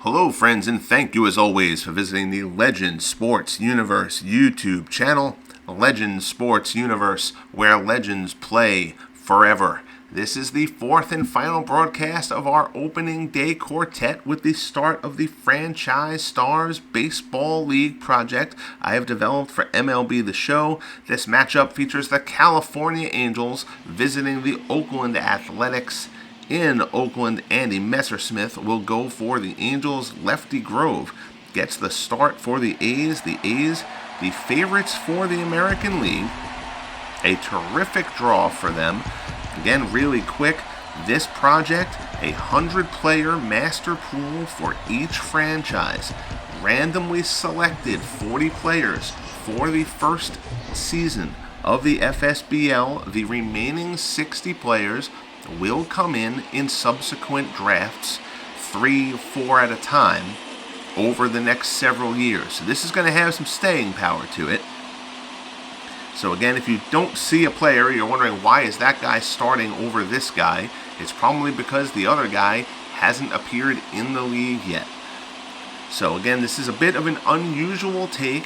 Hello friends, and thank you as always for visiting the Legends Sports Universe YouTube channel. Legends Sports Universe, where legends play forever. This is the fourth and final broadcast of our opening day quartet with the start of the Franchise Stars Baseball League project I have developed for MLB The Show. This matchup features the California Angels visiting the Oakland Athletics. In Oakland, Andy Messersmith will go for the Angels. Lefty Grove gets the start for the A's. The A's, the favorites for the American League. A terrific draw for them. Again, really quick, this project, 100-player master pool for each franchise. Randomly selected 40 players for the first season of the FSBL. The remaining 60 players will come in subsequent drafts, 3-4 at a time, over the next several years. So this is going to have some staying power to it. So again, if you don't see a player, you're wondering why is that guy starting over this guy, it's probably because the other guy hasn't appeared in the league yet. So again, this is a bit of an unusual take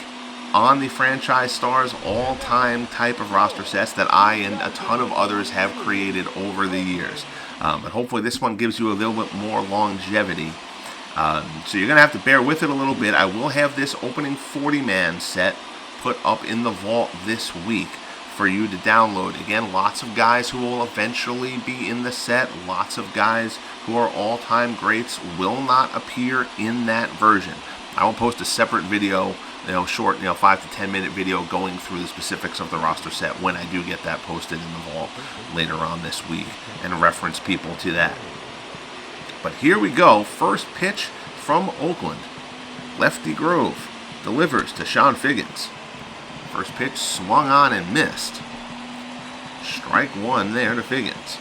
on the Franchise Stars all-time type of roster sets that I and a ton of others have created over the years. But hopefully this one gives you a little bit more longevity. So you're going to have to bear with it a little bit. I will have this opening 40-man set put up in the vault this week for you to download. Again, lots of guys who will eventually be in the set. Lots of guys who are all-time greats will not appear in that version. I will post a separate video, short, 5 to 10 minute video going through the specifics of the roster set when I do get that posted in the vault later on this week and reference people to that. But here we go. First pitch from Oakland. Lefty Grove delivers to Sean Figgins. First pitch swung on and missed. Strike one there to Figgins.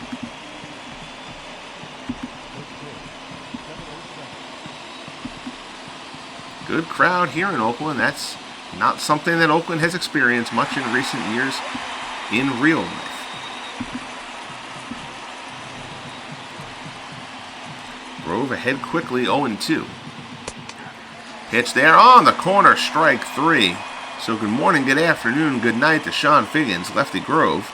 Good crowd here in Oakland. That's not something that Oakland has experienced much in recent years in real life. Grove ahead quickly, 0-2. Pitch there on the corner, strike three. So good morning, good afternoon, good night to Sean Figgins. Lefty Grove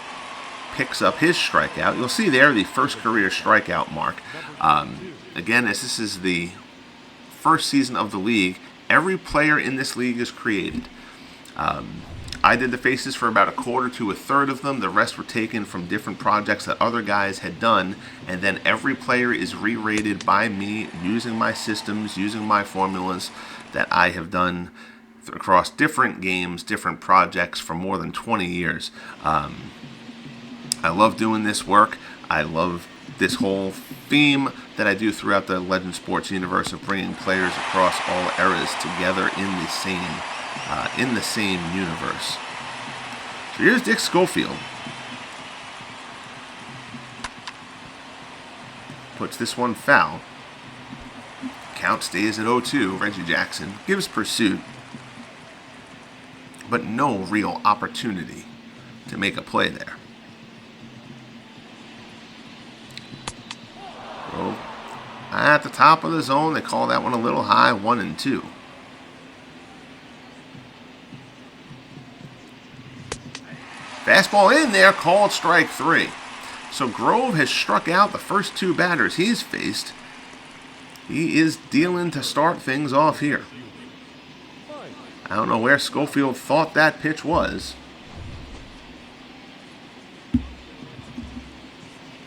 picks up his strikeout. You'll see there the first career strikeout mark. Again, as this is the first season of the league, every player in this league is created. I did the faces for about a quarter to a third of them. The rest were taken from different projects that other guys had done. And then every player is re-rated by me using my systems, using my formulas that I have done across different games, different projects for more than 20 years. I love doing this work. I love this whole theme that I do throughout the Legend Sports universe of bringing players across all eras together in the same universe. So here's Dick Schofield. Puts this one foul. Count stays at 0-2. Reggie Jackson gives pursuit, but no real opportunity to make a play there. Grove at the top of the zone. They call that one a little high, 1-2. Fastball in there, called strike three. So Grove has struck out the first two batters he's faced. He is dealing to start things off here. I don't know where Schofield thought that pitch was,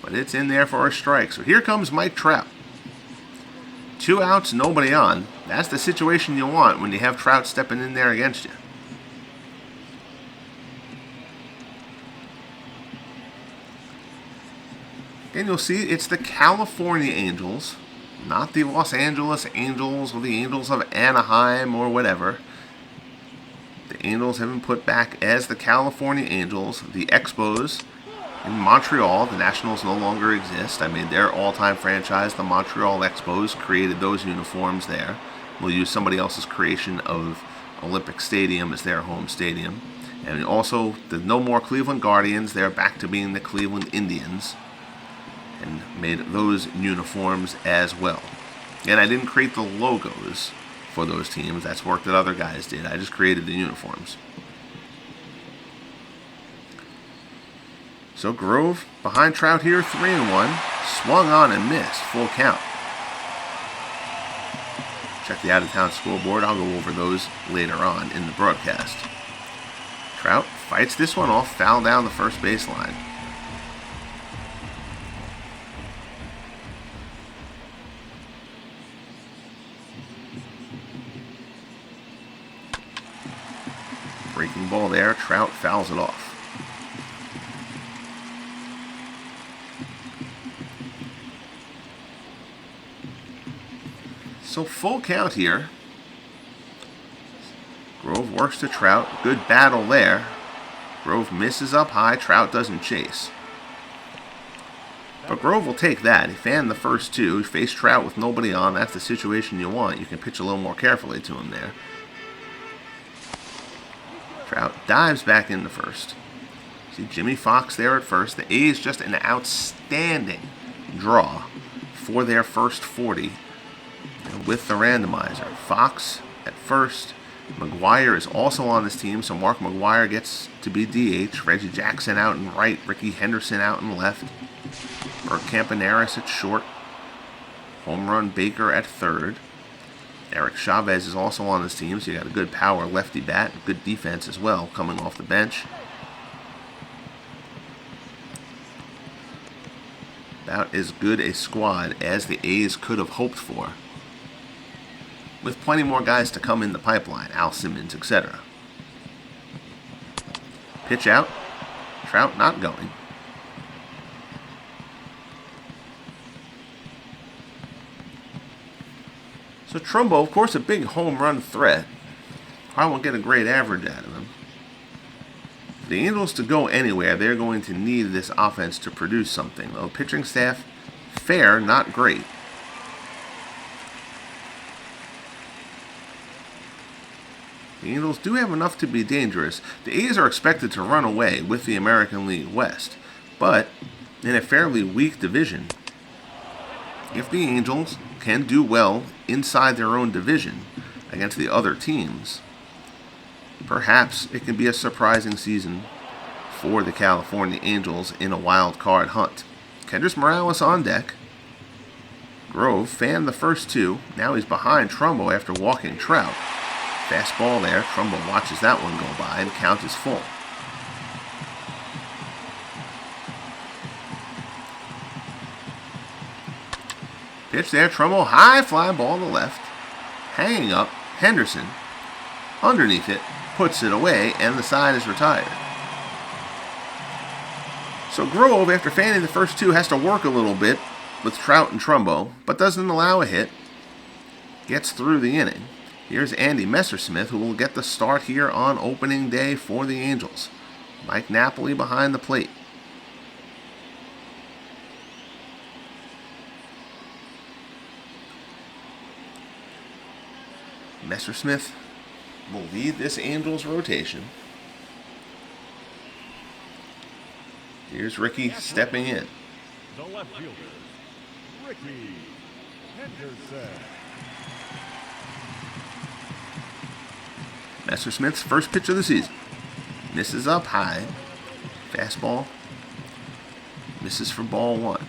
but it's in there for a strike. So here comes Mike Trout. 2 outs, nobody on. That's the situation you want when you have Trout stepping in there against you. And you'll see it's the California Angels, not the Los Angeles Angels or the Angels of Anaheim or whatever. The Angels have been put back as the California Angels. The Expos in Montreal, the Nationals no longer exist. I made their all-time franchise, the Montreal Expos, created those uniforms there. We'll use somebody else's creation of Olympic Stadium as their home stadium. And also, the no more Cleveland Guardians, they're back to being the Cleveland Indians, and made those uniforms as well. And I didn't create the logos for those teams. That's work that other guys did. I just created the uniforms. So Grove behind Trout here, 3-1. Swung on and missed. Full count. Check the out-of-town scoreboard. I'll go over those later on in the broadcast. Trout fights this one off. Foul down the first baseline. Breaking ball there. Trout fouls it off. So full count here. Grove works to Trout. Good battle there. Grove misses up high. Trout doesn't chase. But Grove will take that. He fanned the first two. He faced Trout with nobody on. That's the situation you want. You can pitch a little more carefully to him there. Trout dives back in the first. See Jimmy Fox there at first. The A's just an outstanding draw for their first 40 with the randomizer. Fox at first. McGuire is also on this team, so Mark McGuire gets to be DH. Reggie Jackson out in right. Ricky Henderson out in left. Bert Campaneris at short. Home run Baker at third. Eric Chavez is also on this team, so you got a good power lefty bat. Good defense as well coming off the bench. About as good a squad as the A's could have hoped for, with plenty more guys to come in the pipeline, Al Simmons, etc. Pitch out. Trout not going. So Trumbo, of course, a big home run threat. I won't get a great average out of him. For the Angels to go anywhere, they're going to need this offense to produce something. Though pitching staff, fair, not great. The Angels do have enough to be dangerous. The A's are expected to run away with the American League West, but in a fairly weak division, if the Angels can do well inside their own division against the other teams, perhaps it can be a surprising season for the California Angels in a wild card hunt. Kendrys Morales on deck. Grove fanned the first two. Now he's behind Trumbo after walking Trout. Fastball there. Trumbo watches that one go by and count is full. Pitch there. Trumbo high fly ball to left. Hanging up. Henderson underneath it. Puts it away and the side is retired. So Grove, after fanning the first two, has to work a little bit with Trout and Trumbo, but doesn't allow a hit. Gets through the inning. Here's Andy Messersmith, who will get the start here on opening day for the Angels. Mike Napoli behind the plate. Messersmith will lead this Angels rotation. Here's Ricky stepping in. The left fielder, Ricky Henderson. Messersmith's first pitch of the season. Misses up high. Fastball. Misses for ball one.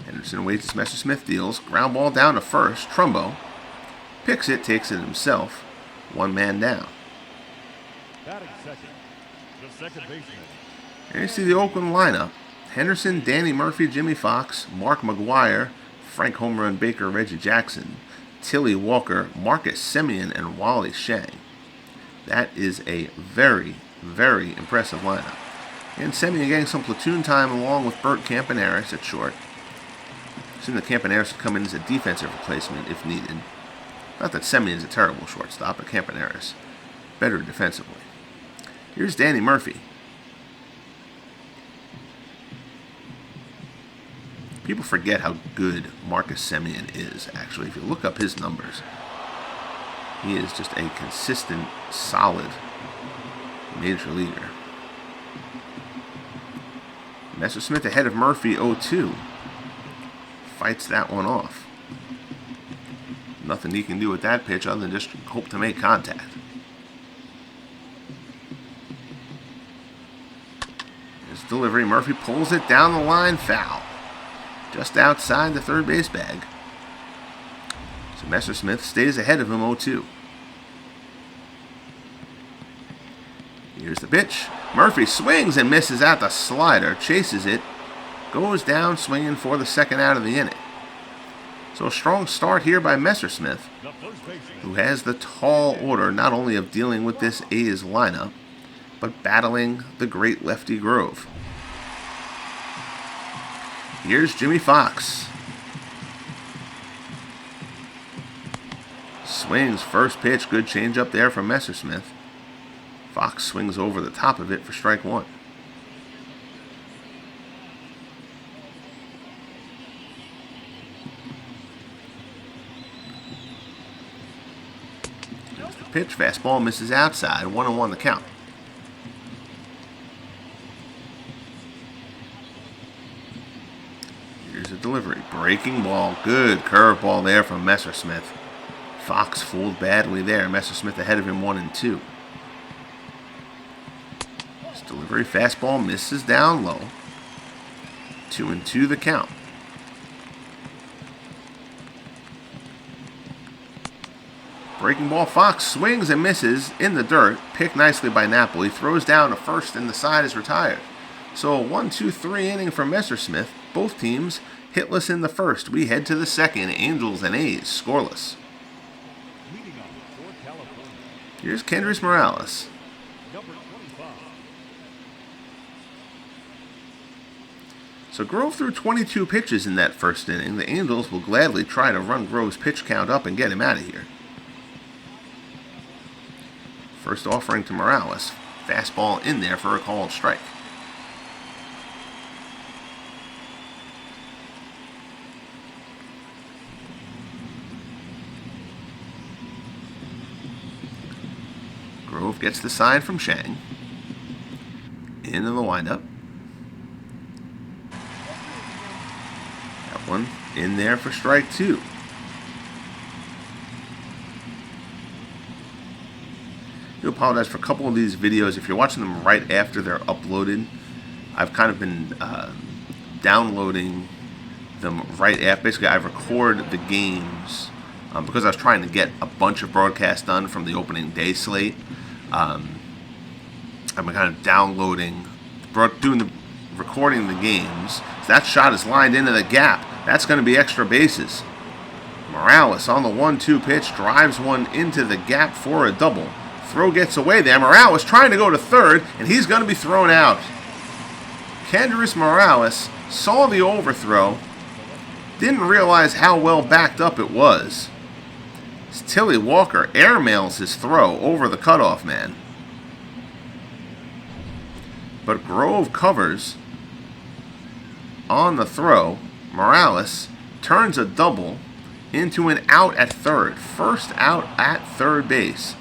Henderson waits as Messersmith deals. Ground ball down to first. Trumbo picks it, takes it himself. One man down. Batting second, the second baseman. And you see the Oakland lineup. Henderson, Danny Murphy, Jimmy Fox, Mark McGuire, Frank Home Run Baker, Reggie Jackson, Tilly Walker, Marcus Semien, and Wally Shang. That is a very, very impressive lineup. And Semien getting some platoon time along with Bert Campaneris at short. Seeing that Campaneris will come in as a defensive replacement if needed. Not that Semien is a terrible shortstop, but Campaneris better defensively. Here's Danny Murphy. People forget how good Marcus Semien is, actually. If you look up his numbers, he is just a consistent, solid major leaguer. Messersmith ahead of Murphy 0-2. Fights that one off. Nothing he can do with that pitch other than just hope to make contact. His delivery, Murphy pulls it down the line, foul. Just outside the third base bag. So Messersmith stays ahead of him 0-2. Here's the pitch. Murphy swings and misses at the slider, chases it, goes down swinging for the second out of the inning. So a strong start here by Messersmith, who has the tall order not only of dealing with this A's lineup, but battling the great Lefty Grove. Here's Jimmy Fox. Swings, first pitch, good changeup there from Messersmith. Fox swings over the top of it for strike one. There's the pitch, fastball misses outside, 1-1 the count. Here's a delivery, breaking ball, good curveball there from Messersmith. Fox fooled badly there, Messersmith ahead of him 1-2. Delivery, fastball misses down low. 2-2 the count. Breaking ball, Fox swings and misses in the dirt. Picked nicely by Napoli. Throws down to first and the side is retired. So a 1-2-3 inning for Messersmith. Both teams hitless in the first. We head to the second. Angels and A's scoreless. Here's Kendrys Morales. So Grove threw 22 pitches in that first inning. The Angels will gladly try to run Grove's pitch count up and get him out of here. First offering to Morales. Fastball in there for a called strike. Grove gets the sign from Shang. Into the windup. One in there for strike two. I do apologize for a couple of these videos. If you're watching them right after they're uploaded, I've kind of been downloading them right after. Basically, I record the games because I was trying to get a bunch of broadcasts done from the opening day slate. I've been kind of downloading, recording the games. So that shot is lined into the gap. That's going to be extra bases. Morales on the 1-2 pitch drives one into the gap for a double. Throw gets away there. Morales trying to go to third, and he's going to be thrown out. Kendrys Morales saw the overthrow, didn't realize how well backed up it was. Tilly Walker airmails his throw over the cutoff man. But Grove covers on the throw. Morales turns a double into an out at third. First out at third base.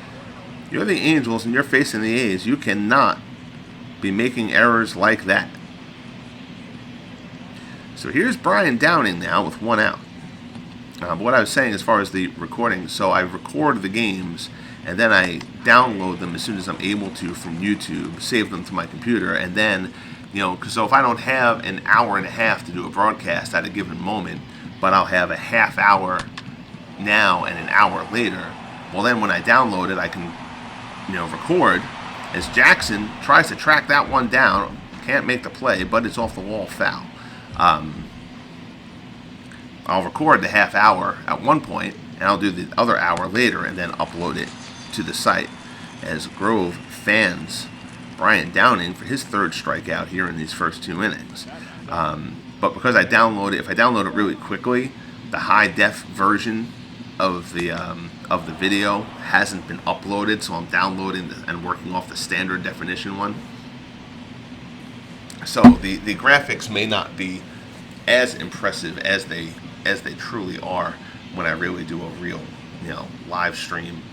You're the Angels and you're facing the A's. You cannot be making errors like that. So here's Brian Downing now with one out. What I was saying as far as the recording, so I record the games and then I download them as soon as I'm able to from YouTube, save them to my computer, and then so if I don't have an hour and a half to do a broadcast at a given moment, but I'll have a half hour now and an hour later, well then when I download it, I can, record as Jackson tries to track that one down. Can't make the play, but it's off the wall foul. I'll record the half hour at one point, and I'll do the other hour later and then upload it to the site as Grove fans Brian Downing for his third strikeout here in these first two innings. But because if I download it really quickly, the high def version of the video hasn't been uploaded, so I'm downloading and working off the standard definition one. So the graphics may not be as impressive as they truly are when I really do a real live stream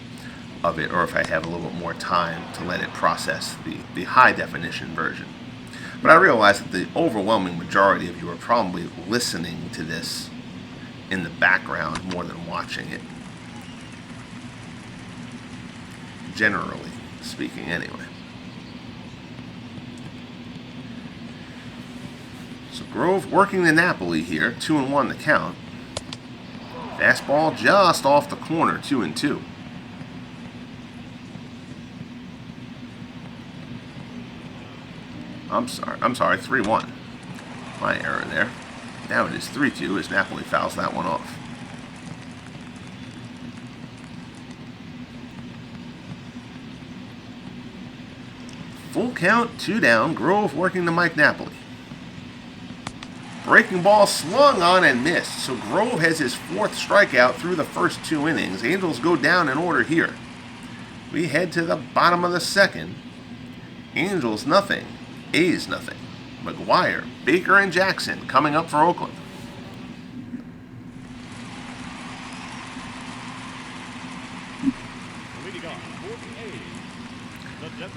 of it, or if I have a little bit more time to let it process the high definition version. But I realize that the overwhelming majority of you are probably listening to this in the background more than watching it. Generally speaking, anyway. So Grove working the Napoli here, 2-1 the count. Fastball just off the corner, 2-2. I'm sorry, 3-1. My error there. Now it is 3-2 as Napoli fouls that one off. Full count, 2 down. Grove working to Mike Napoli. Breaking ball slung on and missed. So Grove has his 4th strikeout through the first 2 innings. Angels go down in order here. We head to the bottom of the 2nd. Angels nothing. A's nothing. McGuire, Baker, and Jackson coming up for Oakland.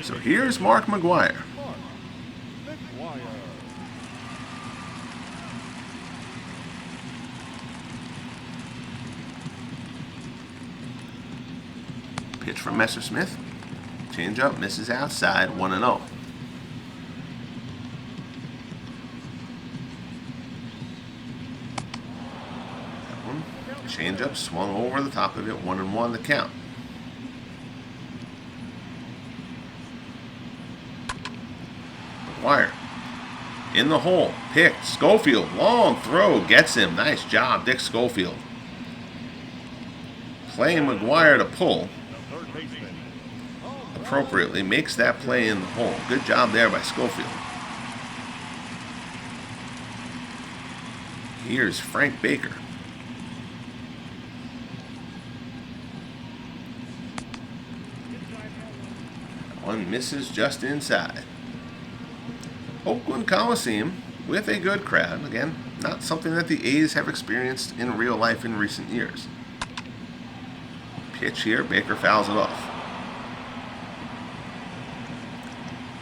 So here's Mark McGuire. Pitch from Messersmith. Changeup misses outside, 1-0. Changeup swung over the top of it, 1-1 the count. McGuire in the hole, picked. Schofield, long throw, gets him. Nice job, Dick Schofield. Playing McGuire to pull appropriately, makes that play in the hole. Good job there by Schofield. Here's Frank Baker. One misses just inside. Oakland Coliseum with a good crowd. Again, not something that the A's have experienced in real life in recent years. Pitch here, Baker fouls it off.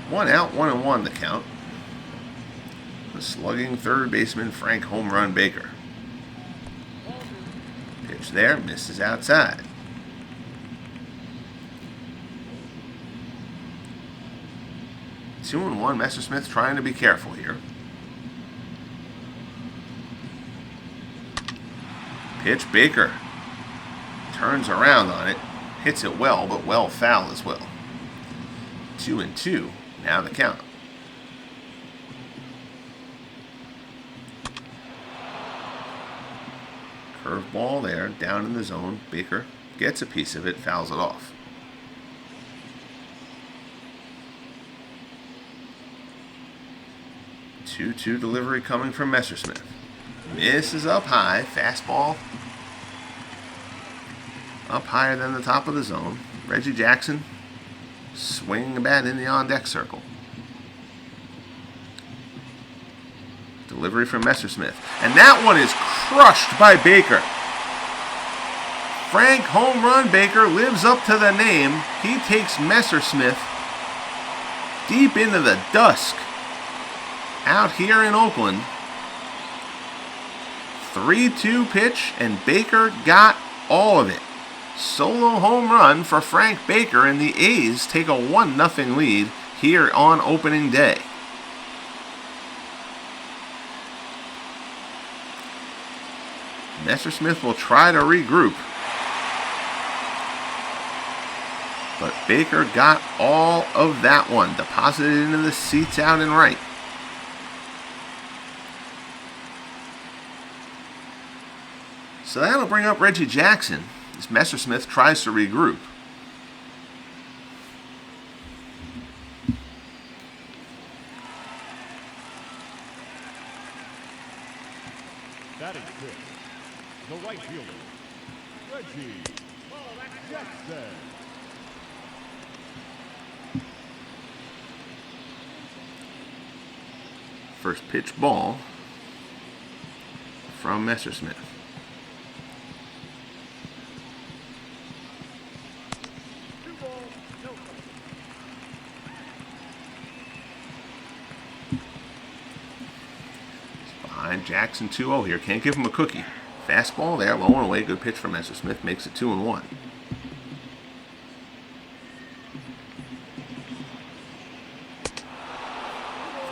1 out, 1-1 the count. The slugging third baseman Frank home run Baker. Pitch there, misses outside. 2-1, Messersmith trying to be careful here. Pitch, Baker turns around on it, hits it well, but well foul as well. 2-2, now the count. Curveball there, down in the zone. Baker gets a piece of it, fouls it off. 2-2 delivery coming from Messersmith. Misses up high. Fastball up higher than the top of the zone. Reggie Jackson swinging the bat in the on-deck circle. Delivery from Messersmith. And that one is crushed by Baker. Frank home run Baker lives up to the name. He takes Messersmith deep into the dusk out here in Oakland. 3-2 pitch, and Baker got all of it. Solo home run for Frank Baker, and the A's take a 1-0 lead here on opening day. Messersmith will try to regroup, but Baker got all of that one, deposited into the seats out and right. So that'll bring up Reggie Jackson as Messersmith tries to regroup. That is good. The right fielder, Reggie Jackson. First pitch ball from Messersmith. Behind Jackson 2-0 here. Can't give him a cookie. Fastball there, low and away. Good pitch from Messersmith. Makes it 2-1.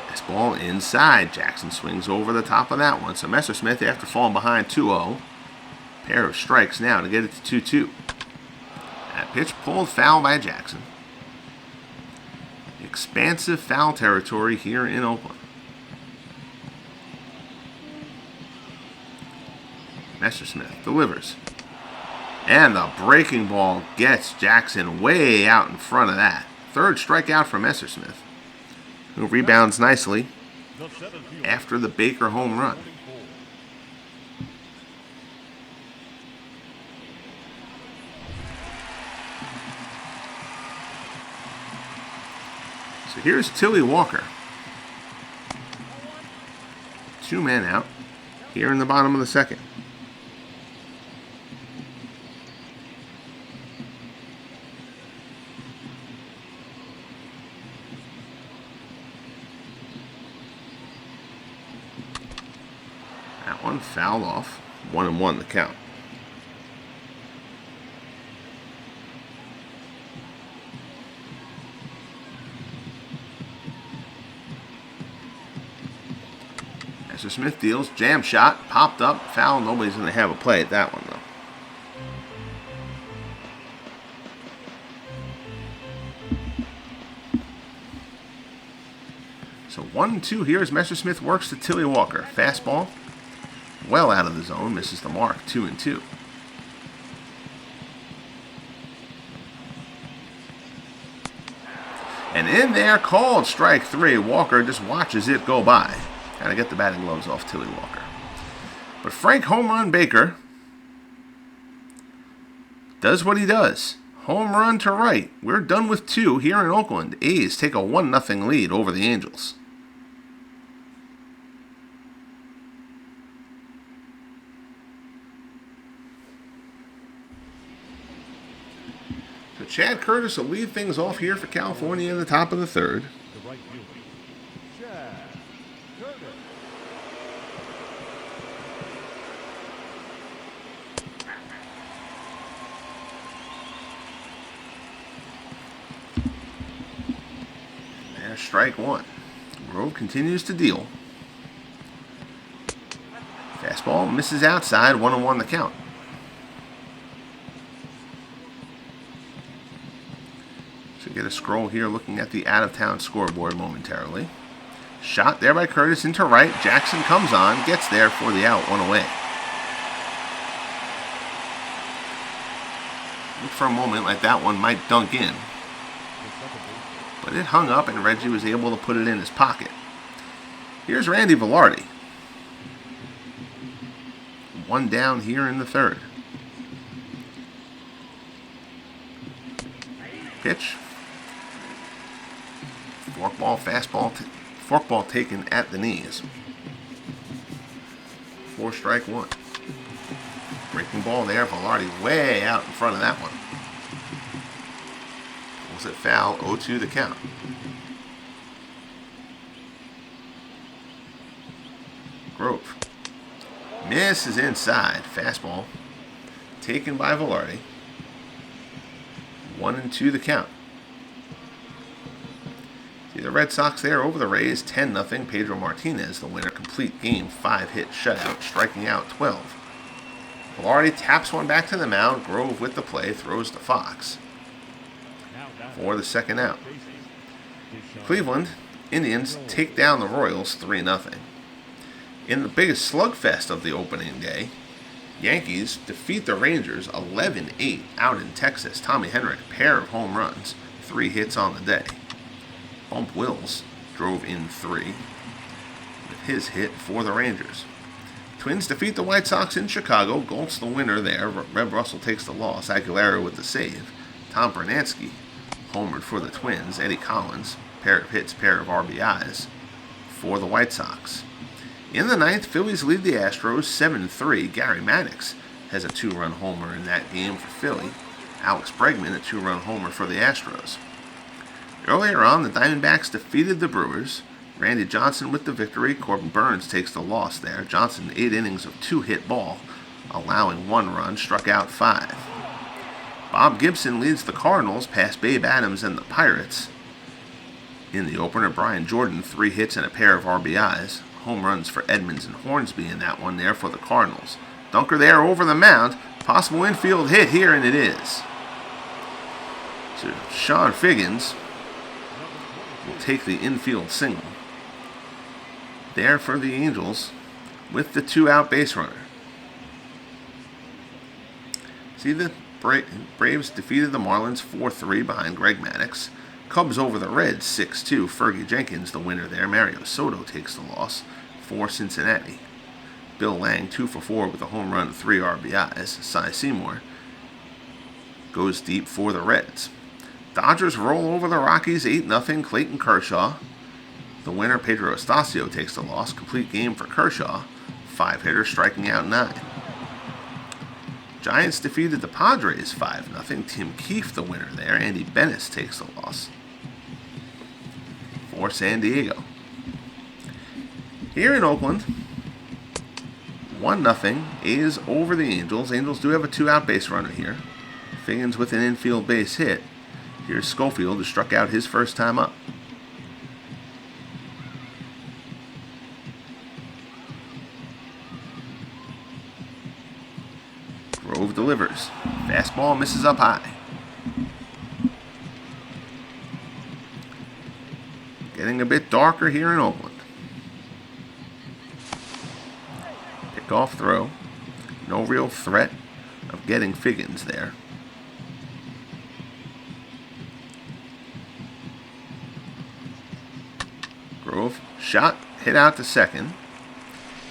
Fastball inside. Jackson swings over the top of that one. So Messersmith, after falling behind 2-0, pair of strikes now to get it to 2-2. That pitch pulled foul by Jackson. Expansive foul territory here in Oakland. Messersmith delivers. And the breaking ball gets Jackson way out in front of that. Third strikeout for Messersmith, who rebounds nicely after the Baker home run. So here's Tilly Walker. 2 men out here in the bottom of the second. That one fouled off. 1-1 the count. Messersmith deals. Jam shot. Popped up. Foul. Nobody's going to have a play at that one, though. So 1-2 here as Messersmith works to Tilly Walker. Fastball. Well out of the zone. Misses the mark. 2-2. And in there, called strike 3. Walker just watches it go by. Gotta get the batting gloves off Tilly Walker. But Frank Home Run Baker does what he does. Home run to right. We're done with 2 here in Oakland. A's take a 1-0 lead over the Angels. So Chad Curtis will lead things off here for California in the top of the third. The right fielder, Chad Curtis. There's strike 1. Grove continues to deal. Fastball misses outside. 1-1 the count. So get a scroll here looking at the out-of-town scoreboard momentarily. Shot there by Curtis into right. Jackson comes on, gets there for the out, 1 away. Looked for a moment like that one might dunk in. But it hung up and Reggie was able to put it in his pocket. Here's Randy Velarde. 1 down here in the third. Pitch. Forkball, fastball, forkball taken at the knees. 4 strike 1. Breaking ball there. Velarde way out in front of that one. Was it foul? 0-2 the count. Grove. Misses inside. Fastball. Taken by Velarde. 1-2 the count. See the Red Sox there over the Rays. 10-0. Pedro Martinez, the winner. Complete game. 5-hit shutout. Striking out 12. Velarde taps one back to the mound. Grove with the play. Throws to Fox for the second out. Cleveland Indians take down the Royals 3-0. In the biggest slugfest of the opening day, Yankees defeat the Rangers 11-8 out in Texas. Tommy Henrich, pair of home runs, 3 hits on the day. Bump Wills drove in 3 with his hit for the Rangers. Twins defeat the White Sox in Chicago. Golt's the winner there. Reb Russell takes the loss. Aguilera with the save. Tom Bernansky homered for the Twins. Eddie Collins, pair of hits, pair of RBIs for the White Sox. In the 9th, Phillies lead the Astros 7-3. Gary Maddox has a 2-run homer in that game for Philly. Alex Bregman, a 2-run homer for the Astros. Earlier on, the Diamondbacks defeated the Brewers Randy Johnson with the victory. Corbin Burns takes the loss there. Johnson 8 innings of 2-hit ball, allowing 1 run, struck out 5. Bob Gibson leads the Cardinals past Babe Adams and the Pirates. In the opener, Brian Jordan 3 hits and a pair of RBIs. Home runs for Edmonds and Hornsby in that one there for the Cardinals. Dunker there over the mound. Possible infield hit here, and it is. So Sean Figgins will take the infield single. There for the Angels with the 2-out base runner. See, the Braves defeated the Marlins 4-3 behind Greg Maddux. Cubs over the Reds 6-2. Fergie Jenkins the winner there. Mario Soto takes the loss for Cincinnati. Bill Lang 2 for 4 with a home run and 3 RBIs. Cy Seymour goes deep for the Reds. Dodgers roll over the Rockies 8-0. Clayton Kershaw the winner. Pedro Estacio takes the loss. Complete game for Kershaw. 5-hitter, striking out 9. Giants defeated the Padres 5-0. Tim Keefe the winner there. Andy Bennis takes the loss for San Diego. Here in Oakland, 1-0. A's over the Angels. Angels do have a 2-out base runner here. Figgins with an infield base hit. Here's Schofield, who struck out his first time up. Grove delivers. Fastball misses up high. Getting a bit darker here in Oakland. Pick-off throw. No real threat of getting Figgins there. Grove, shot, hit out to second.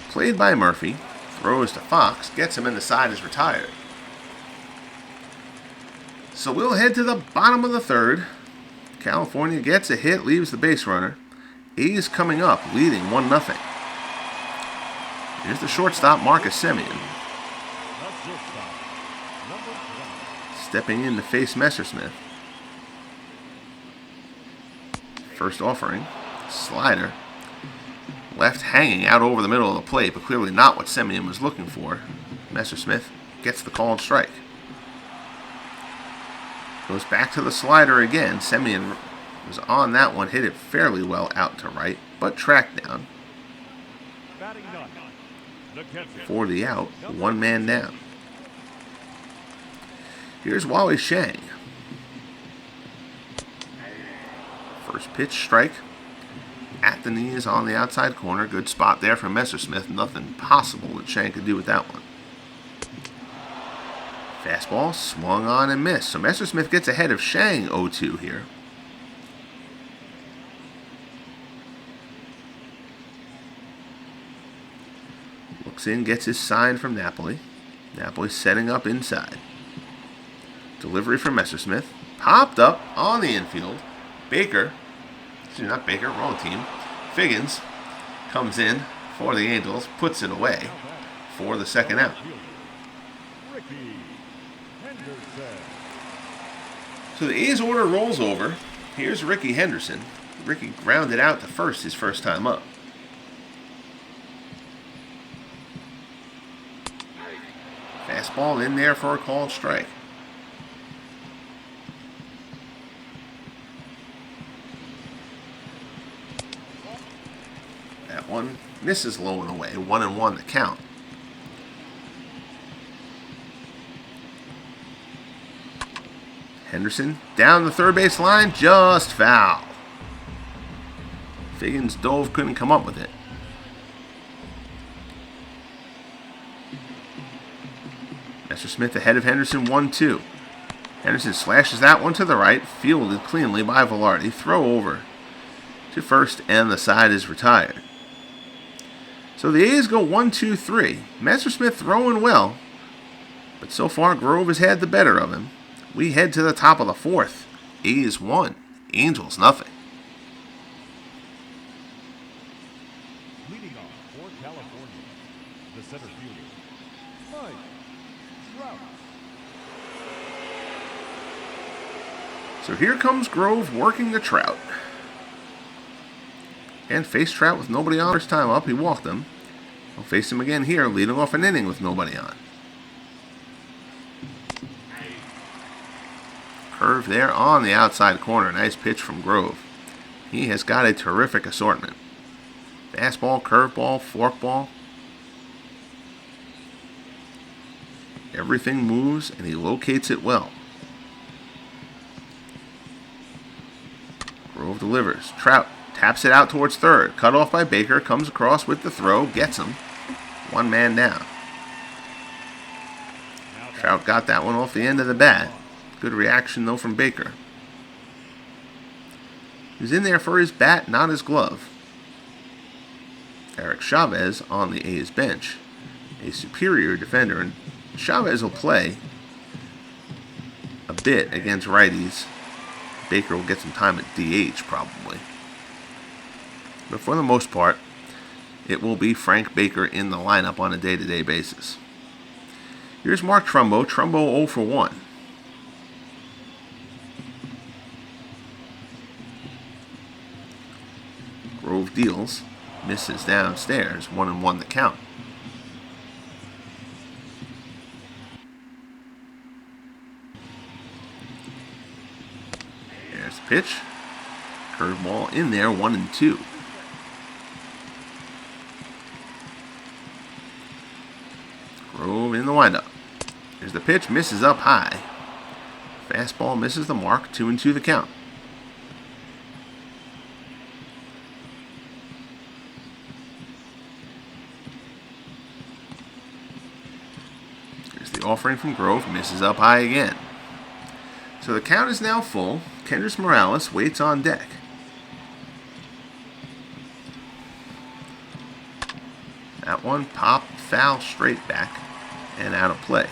Played by Murphy. Throws to Fox, gets him in the side, is retired. So we'll head to the bottom of the 3rd. California gets a hit, leaves the base runner. A's coming up, leading 1-0. Here's the shortstop, Marcus Semien. Stepping in to face Messersmith. First offering, slider. Left hanging out over the middle of the plate, but clearly not what Semien was looking for. Messersmith gets the called strike. Goes back to the slider again. Semien was on that one, hit it fairly well out to right, but tracked down. For the out, 1 man down. Here's Wally Shang. First pitch, strike. At the knees on the outside corner. Good spot there from Messersmith. Nothing possible that Shang could do with that one. Fastball swung on and missed. So Messersmith gets ahead of Shang 0-2 here. Looks in, gets his sign from Napoli. Napoli setting up inside. Delivery from Messersmith. Popped up on the infield. Baker. Not Baker, wrong team. Figgins comes in for the Angels, puts it away for the 2nd out. So the A's order rolls over. Here's Ricky Henderson. Ricky grounded out to first his first time up. Fastball in there for a called strike. That one misses low and away. 1-1 the count. Henderson down the third base line, just foul. Figgins dove, couldn't come up with it. Messersmith ahead of Henderson, 1-2. Henderson slashes that one to the right, fielded cleanly by Velarde. Throw over to first, and the side is retired. So the A's go 1-2-3. Messersmith throwing well, but so far Grove has had the better of him. We head to the top of the 4th. A's 1, Angels nothing. Leading off for California, the center fielder, Mike Trout. So here comes Grove working the Trout. And faced Trout with nobody on. First time up, he walked him. We'll face him again here, leading off an inning with nobody on. Curve there on the outside corner. Nice pitch from Grove. He has got a terrific assortment. Fastball, curveball, forkball. Everything moves, and he locates it well. Grove delivers. Trout taps it out towards third. Cut off by Baker. Comes across with the throw. Gets him. One man down. Trout got that one off the end of the bat. Good reaction, though, from Baker. He's in there for his bat, not his glove. Eric Chavez on the A's bench. A superior defender, and Chavez will play a bit against righties. Baker will get some time at DH, probably. But for the most part, it will be Frank Baker in the lineup on a day-to-day basis. Here's Mark Trumbo. Trumbo 0 for 1. Grove deals. Misses downstairs. 1-1 the count. There's the pitch. Curveball in there. 1-2. Grove in the windup. Here's the pitch. Misses up high. Fastball misses the mark. 2-2 the count. Here's the offering from Grove. Misses up high again. So the count is now full. Kendrys Morales waits on deck. That one popped foul straight back and out of play.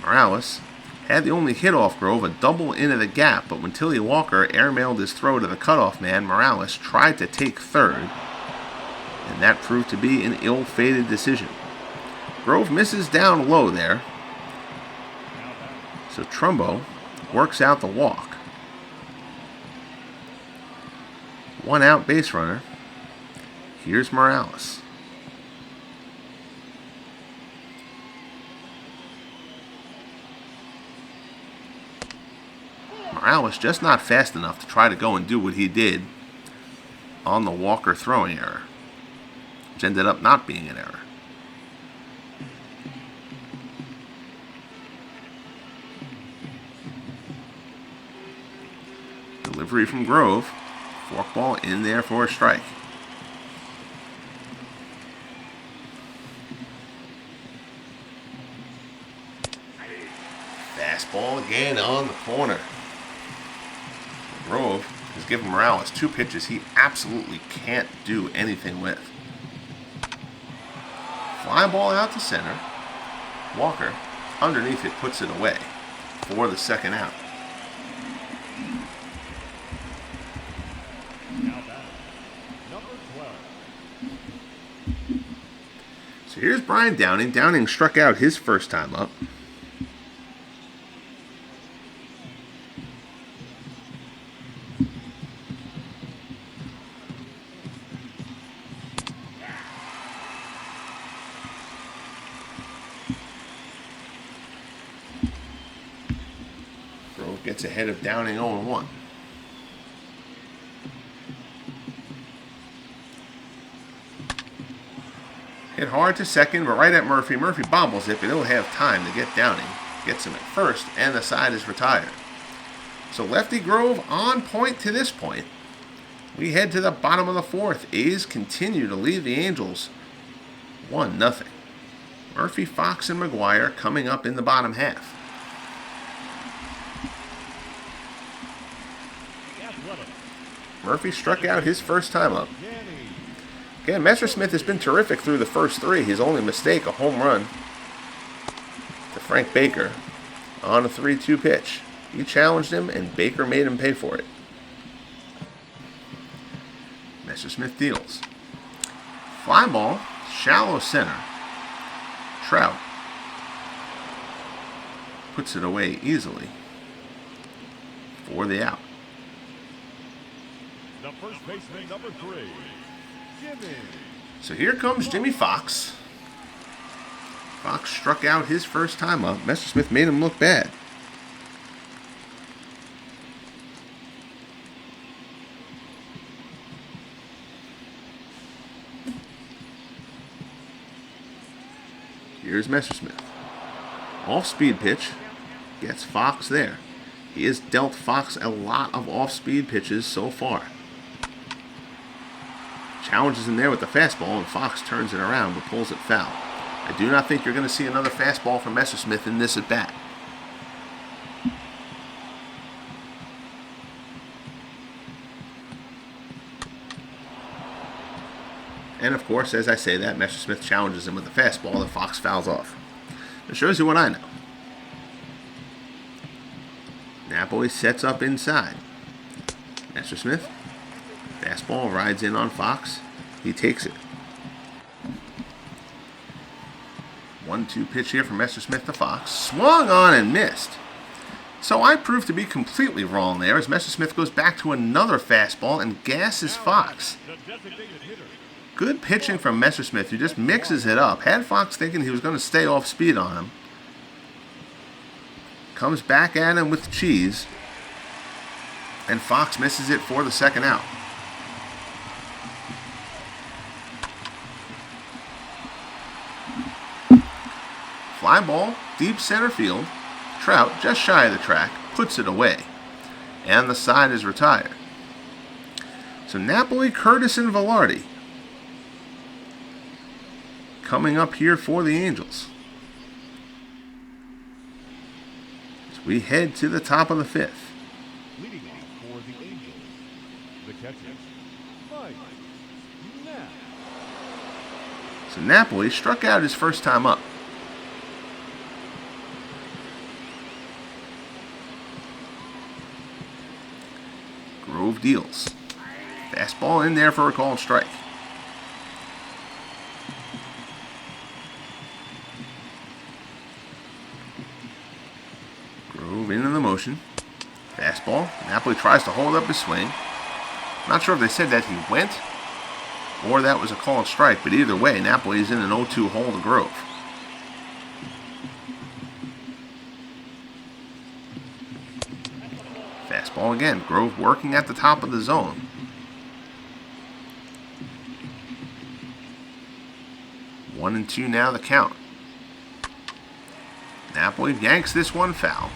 Morales had the only hit off Grove, a double into the gap, but when Tilly Walker airmailed his throw to the cutoff man, Morales tried to take third, and that proved to be an ill-fated decision. Grove misses down low there, so Trumbo works out the walk. 1 out base runner. Here's Morales. Morales just not fast enough to try to go and do what he did on the Walker throwing error, which ended up not being an error. Delivery from Grove. Forkball in there for a strike. Fastball again on the corner. Grove has given Morales 2 pitches he absolutely can't do anything with. Fly ball out to center. Walker, underneath it, puts it away for the second out. So here's Brian Downing. Downing struck out his first time up. Grove gets ahead of Downing 0-1. Hit hard to second, but right at Murphy. Murphy bobbles it, but he'll have time to get Downing. Gets him at first, and the side is retired. So Lefty Grove on point to this point. We head to the bottom of the 4th. A's continue to lead the Angels 1-0. Murphy, Fox, and McGuire coming up in the bottom half. Murphy struck out his first time up. Again, Messersmith has been terrific through the first 3. His only mistake, a home run to Frank Baker on a 3-2 pitch. He challenged him, and Baker made him pay for it. Messersmith deals. Fly ball, shallow center. Trout puts it away easily for the out. The first baseman number 3, Jimmy. So here comes Jimmy Fox. Fox struck out his first time up. Messersmith made him look bad. Here's Messersmith. Off-speed pitch. Gets Fox there. He has dealt Fox a lot of off-speed pitches so far. Challenges in there with the fastball, and Fox turns it around but pulls it foul. I do not think you're going to see another fastball from Messersmith in this at-bat. And of course, as I say that, Messersmith challenges him with the fastball that Fox fouls off. It shows you what I know. Napoli sets up inside. Messersmith. Fastball rides in on Fox. He takes it. 1-2 pitch here from Messersmith to Fox. Swung on and missed. So I proved to be completely wrong there as Messersmith goes back to another fastball and gasses Fox. Good pitching from Messersmith, who just mixes it up. Had Fox thinking he was going to stay off speed on him. Comes back at him with cheese. And Fox misses it for the second out. Fly ball, deep center field. Trout, just shy of the track, puts it away. And the side is retired. So Napoli, Curtis, and Velarde coming up here for the Angels. As we head to the top of the 5th. Leading off for the Angels, the catcher, Mike Knapp. So Napoli struck out his first time up. Grove deals. Fastball in there for a called strike. Grove into the motion. Fastball. Napoli tries to hold up his swing. Not sure if they said that he went or that was a called strike, but either way, Napoli is in an 0-2 hole to Grove. Fastball again. Grove working at the top of the zone. One and two now the count. Napoli yanks this one foul.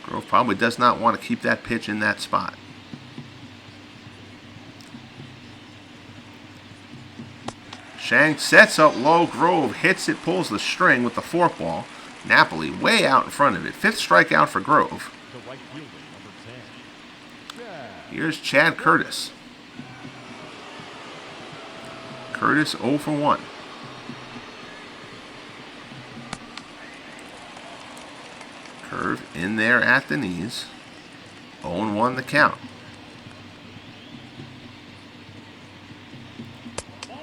Grove probably does not want to keep that pitch in that spot. Shank sets up low. Grove hits it, pulls the string with the forkball. Napoli way out in front of it. 5th strikeout for Grove. Here's Chad Curtis. Curtis 0 for 1. Curve in there at the knees. 0-1 the count.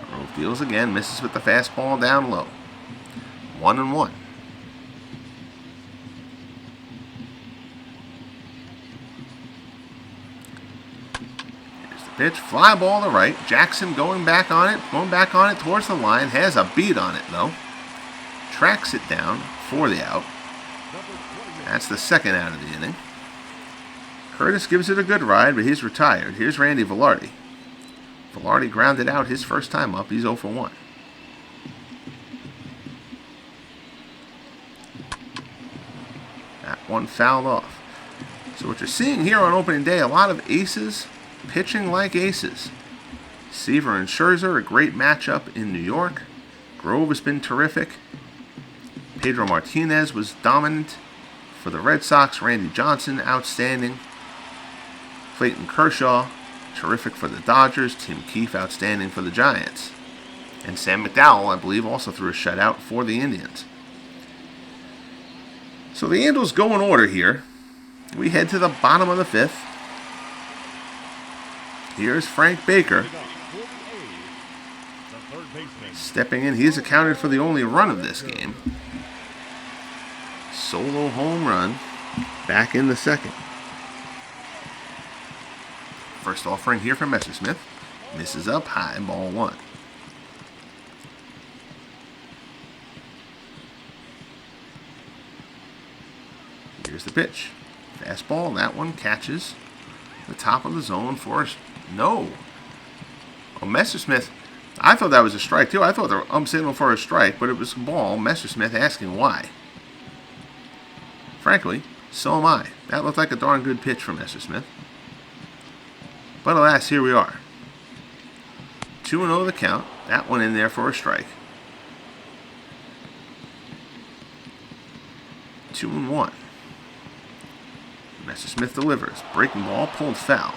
Grove deals again, misses with the fastball down low. 1-1. Pitch, fly ball to right. Jackson going back on it towards the line. Has a beat on it though. Tracks it down for the out. That's the second out of the inning. Curtis gives it a good ride, but he's retired. Here's Randy Velarde. Velarde grounded out his first time up. He's 0 for 1. That one fouled off. So what you're seeing here on opening day, a lot of aces pitching like aces. Seaver and Scherzer, a great matchup in New York. Grove has been terrific. Pedro Martinez was dominant for the Red Sox. Randy Johnson, outstanding. Clayton Kershaw, terrific for the Dodgers. Tim Keefe, outstanding for the Giants. And Sam McDowell, I believe, also threw a shutout for the Indians. So the Angels go in order here. We head to the bottom of the 5th. Here's Frank Baker stepping in. He's accounted for the only run of this game. Solo home run back in the second. First offering here from Messersmith. Misses up high, ball 1. Here's the pitch. Fastball, that one catches the top of the zone for us. No. Oh, Messersmith, I thought that was a strike too. I thought the ump signal for a strike, but it was a ball. Messersmith asking why. Frankly, so am I. That looked like a darn good pitch from Messersmith. But alas, here we are. 2-0 the count. That one in there for a strike. 2-1. Messersmith delivers. Breaking ball, pulled foul.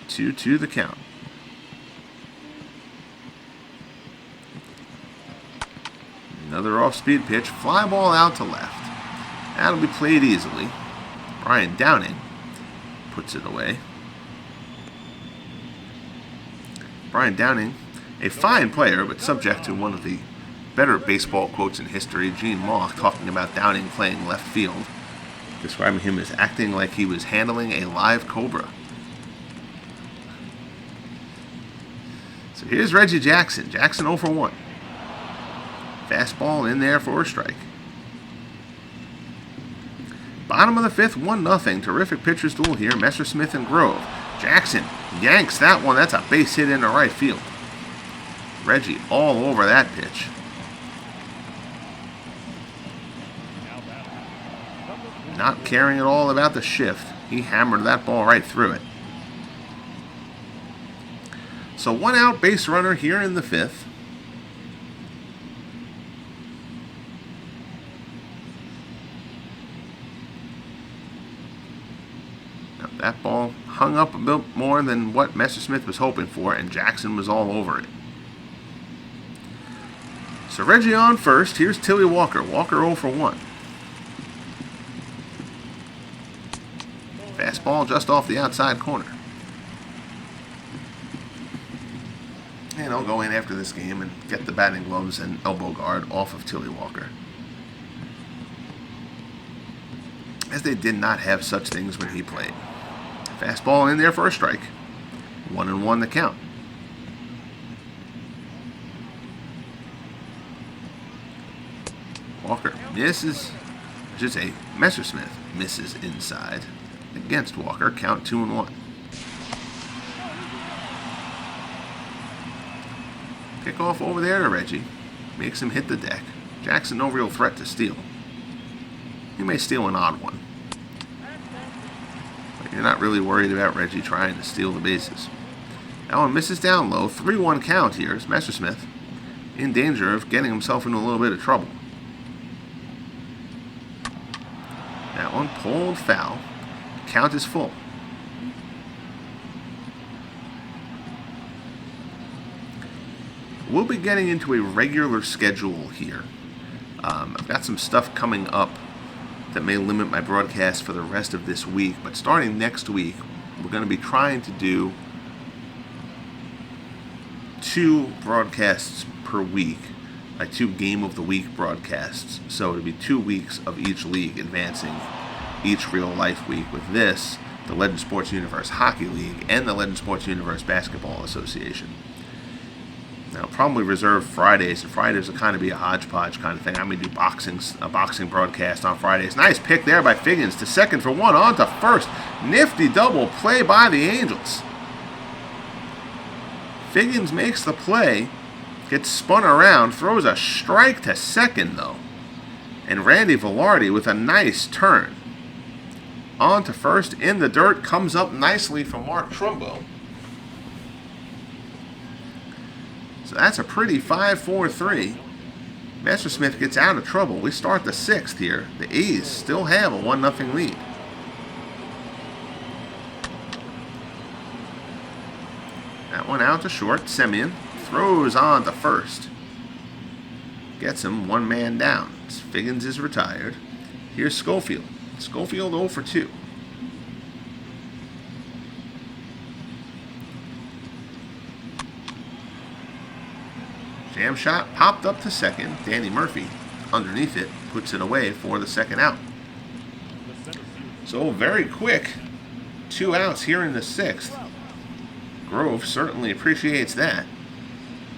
2-2 the count. Another off-speed pitch. Fly ball out to left. That'll be played easily. Brian Downing puts it away. Brian Downing, a fine player, but subject to one of the better baseball quotes in history. Gene Mock talking about Downing playing left field, describing him as acting like he was handling a live cobra. So here's Reggie Jackson. Jackson 0 for 1. Fastball in there for a strike. Bottom of the 5th, 1-0. Terrific pitcher's duel here. Messersmith and Grove. Jackson yanks that one. That's a base hit into right field. Reggie all over that pitch. Not caring at all about the shift. He hammered that ball right through it. So 1 out, base runner here in the 5th. Now that ball hung up a bit more than what Messersmith was hoping for, and Jackson was all over it. So Reggie on first. Here's Tilly Walker. Walker 0 for 1. Fastball just off the outside corner. And I'll go in after this game and get the batting gloves and elbow guard off of Tilly Walker, as they did not have such things when he played. Fastball in there for a strike. 1-1 the count. Walker misses. I should say Messersmith misses inside against Walker. Count 2-1. Kickoff over there to Reggie. Makes him hit the deck. Jackson no real threat to steal. He may steal an odd one, but you're not really worried about Reggie trying to steal the bases. That one misses down low. 3-1 count here is Messersmith in danger of getting himself into a little bit of trouble. That one pulled foul. Count is full. We'll be getting into a regular schedule here. I've got some stuff coming up that may limit my broadcast for the rest of this week, but starting next week, we're going to be trying to do 2 broadcasts per week, like 2 Game of the Week broadcasts. So it'll be 2 weeks of each league advancing each real life week, with this, the Legend Sports Universe Hockey League, and the Legend Sports Universe Basketball Association. Now, probably reserve Fridays, and Fridays will kind of be a hodgepodge kind of thing. I'm going to do a boxing broadcast on Fridays. Nice pick there by Figgins to second for 1, on to first. Nifty double play by the Angels. Figgins makes the play, gets spun around, throws a strike to second, though. And Randy Velarde with a nice turn. On to first, in the dirt, comes up nicely from Mark Trumbo. So that's a pretty 5-4-3. Messersmith gets out of trouble. We start the 6th here. The A's still have a 1-0 lead. That one out to short. Semyon throws on to first. Gets him 1 man down. Figgins is retired. Here's Schofield. Schofield 0 for 2. Jam shot popped up to second. Danny Murphy underneath it puts it away for the second out. So very quick, 2 outs here in the 6th. Grove certainly appreciates that.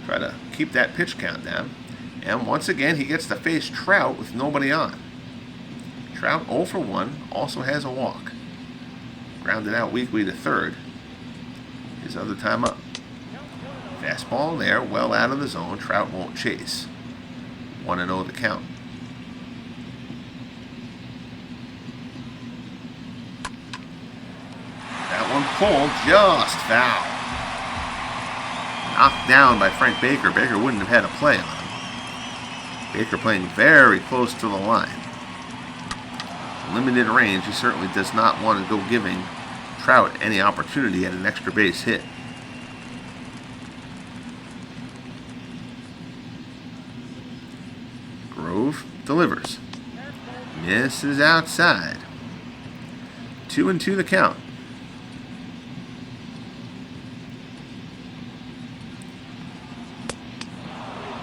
Try to keep that pitch count down. And once again, he gets to face Trout with nobody on. Trout 0 for 1, also has a walk. Grounded out weakly to third. His other time up. Fastball there, well out of the zone. Trout won't chase. 1-0 the count. That one pulled, just foul. Knocked down by Frank Baker. Baker wouldn't have had a play on him. Baker playing very close to the line. Limited range, he certainly does not want to go giving Trout any opportunity at an extra base hit. Grove delivers. Misses outside. 2-2 the count.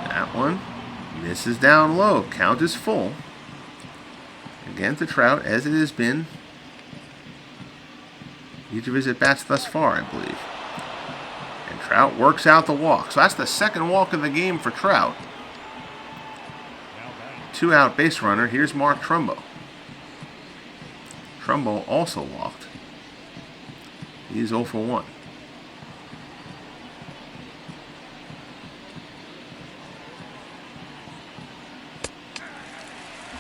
That one misses down low. Count is full. Again to Trout, as it has been each of his at-bats thus far, I believe. And Trout works out the walk. So that's the second walk of the game for Trout. 2-out base runner. Here's Mark Trumbo. Trumbo also walked. He's 0 for 1.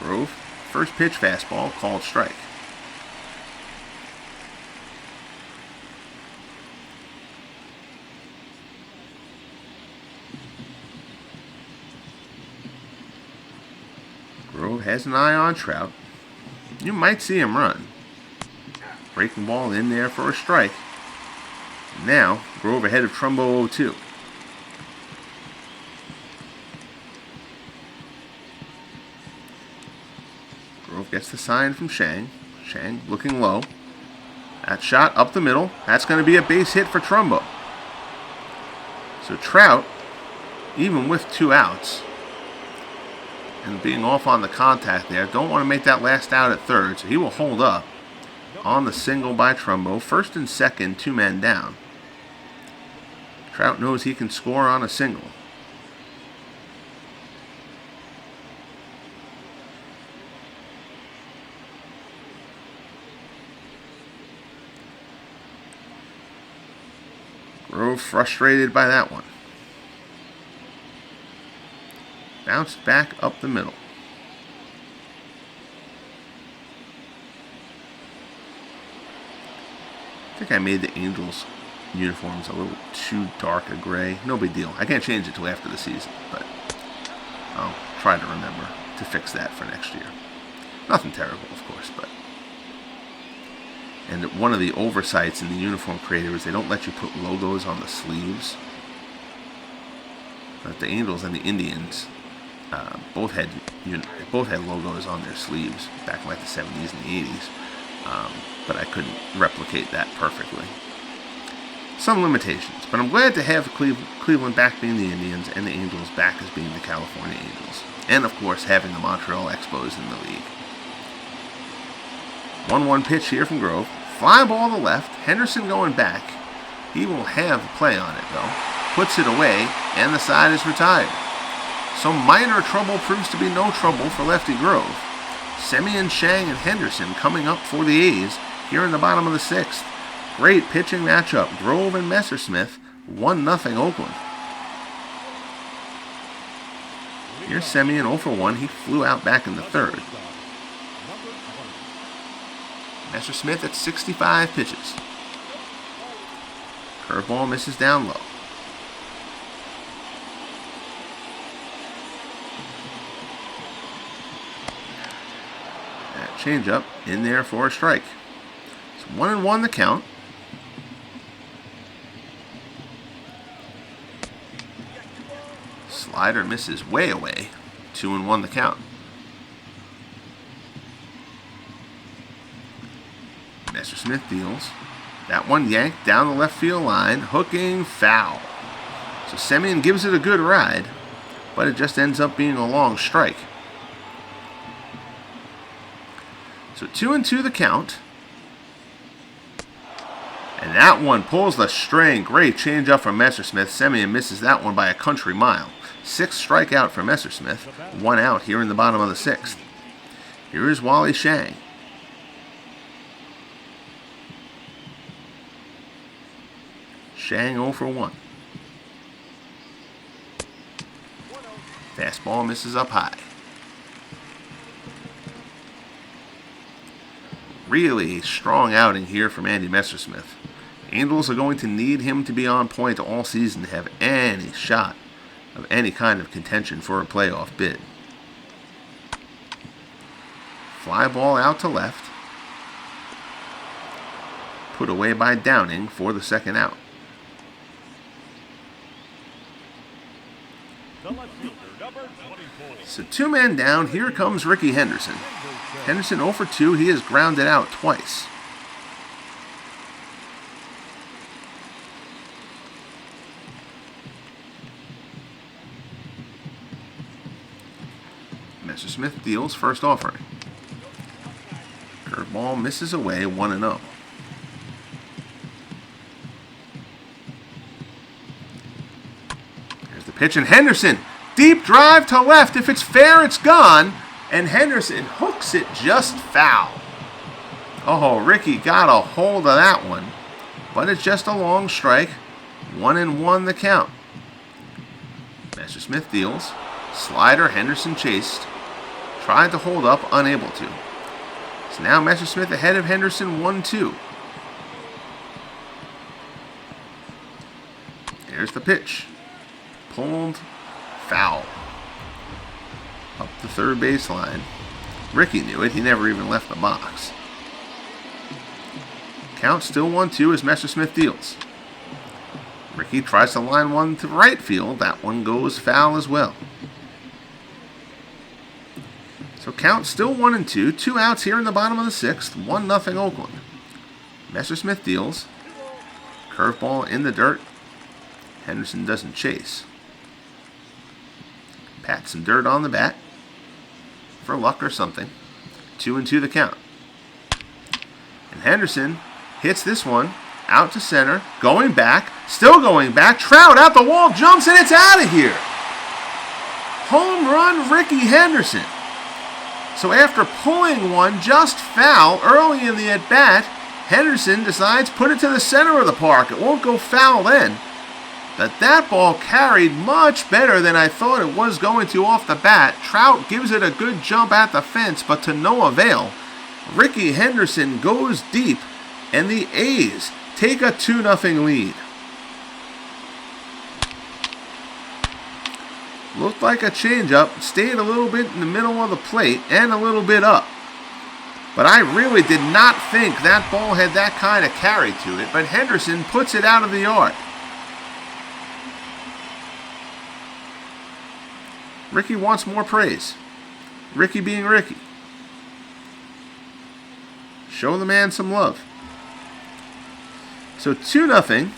Grove. First pitch fastball, called strike. Grove has an eye on Trout. You might see him run. Breaking ball in there for a strike. Now, Grove ahead of Trumbo 0-2. Grove gets the sign from Shang. Shang looking low. That shot up the middle. That's going to be a base hit for Trumbo. So Trout, even with 2 outs, and being off on the contact there, don't want to make that last out at third, so he will hold up on the single by Trumbo. First and second, 2 men down. Trout knows he can score on a single. Grove frustrated by that one. Bounced back up the middle. I think I made the Angels uniforms a little too dark a gray. No big deal. I can't change it till after the season, but I'll try to remember to fix that for next year. Nothing terrible, of course, but... And one of the oversights in the uniform creator is they don't let you put logos on the sleeves. But the Angels and the Indians both had logos on their sleeves back in like the 70s and the 80s. But I couldn't replicate that perfectly. Some limitations, but I'm glad to have Cleveland back being the Indians and the Angels back as being the California Angels. And of course having the Montreal Expos in the league. 1-1 pitch here from Grove. Fly ball to left. Henderson going back. He will have a play on it, though. Puts it away, and the side is retired. So minor trouble proves to be no trouble for Lefty Grove. Semien, Shang, and Henderson coming up for the A's here in the bottom of the 6th. Great pitching matchup. Grove and Messersmith, 1-0 Oakland. Here's Semien 0 for 1. He flew out back in the 3rd. Messersmith at 65 pitches. Curveball misses down low. That changeup in there for a strike. It's 1-1 the count. Slider misses way away. 2-1 the count. Messersmith deals. That one yanked down the left field line. Hooking foul. So Semien gives it a good ride, but it just ends up being a long strike. So 2-2 the count. And that one pulls the string. Great change up from Messersmith. Semyon misses that one by a country mile. 6th strikeout for Messersmith. 1 out here in the bottom of the 6th. Here is Wally Shang. Shang 0 for 1. Fastball misses up high. Really strong outing here from Andy Messersmith. Angels are going to need him to be on point all season to have any shot of any kind of contention for a playoff bid. Fly ball out to left. Put away by Downing for the 2nd out. So 2 men down. Here comes Ricky Henderson. Henderson 0 for 2. He has grounded out twice. Messersmith deals first offering. Curveball misses away 1-0. There's the pitch, and Henderson. Deep drive to left. If it's fair, it's gone. And Henderson hooks it just foul. Oh, Ricky got a hold of that one. But it's just a long strike. 1-1 the count. Messersmith deals. Slider, Henderson chased. Tried to hold up, unable to. So now Messersmith ahead of Henderson 1-2. There's the pitch. Pulled. Foul. Up the 3rd baseline. Ricky knew it. He never even left the box. Count still 1-2 as Messersmith deals. Ricky tries to line one to right field. That one goes foul as well. So count still 1-2. 2 outs here in the bottom of the 6th. 1-0 Oakland. Messersmith deals. Curveball in the dirt. Henderson doesn't chase. Pat some dirt on the bat. For luck or something. 2-2 the count. And Henderson hits this one. Out to center. Going back. Still going back. Trout out the wall. Jumps and it's out of here. Home run Ricky Henderson. So after pulling one just foul early in the at-bat, Henderson decides put it to the center of the park. It won't go foul then. But that ball carried much better than I thought it was going to off the bat. Trout gives it a good jump at the fence, but to no avail. Ricky Henderson goes deep, and the A's take a 2-0 lead. Looked like a changeup, stayed a little bit in the middle of the plate and a little bit up. But I really did not think that ball had that kind of carry to it, but Henderson puts it out of the yard. Ricky wants more praise. Ricky being Ricky. Show the man some love. So 2-0.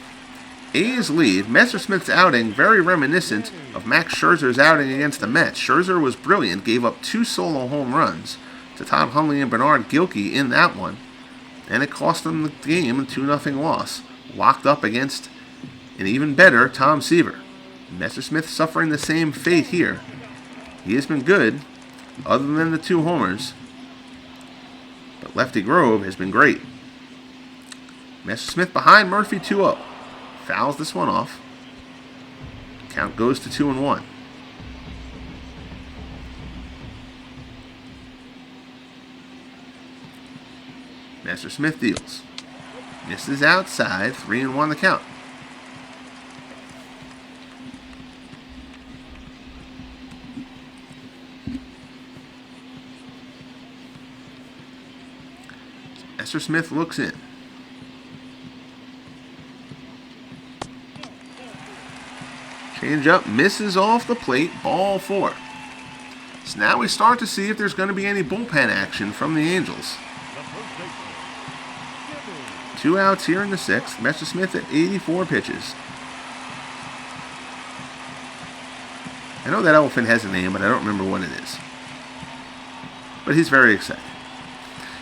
A's lead. Messersmith's outing very reminiscent of Max Scherzer's outing against the Mets. Scherzer was brilliant, gave up 2 solo home runs to Todd Hundley and Bernard Gilkey in that one, and it cost them the game, a 2-0 loss. Locked up against an even better Tom Seaver. Messersmith suffering the same fate here. He has been good, other than the 2 homers, but Lefty Grove has been great. Messersmith behind Murphy 2-0. Fouls this one off. Count goes to 2-1. Messersmith deals. Misses outside. 3-1 the count. Messersmith looks in. Change up, misses off the plate, ball 4. So now we start to see if there's going to be any bullpen action from the Angels. 2 outs here in the 6th. Messersmith at 84 pitches. I know that elephant has a name, but I don't remember what it is. But he's very excited.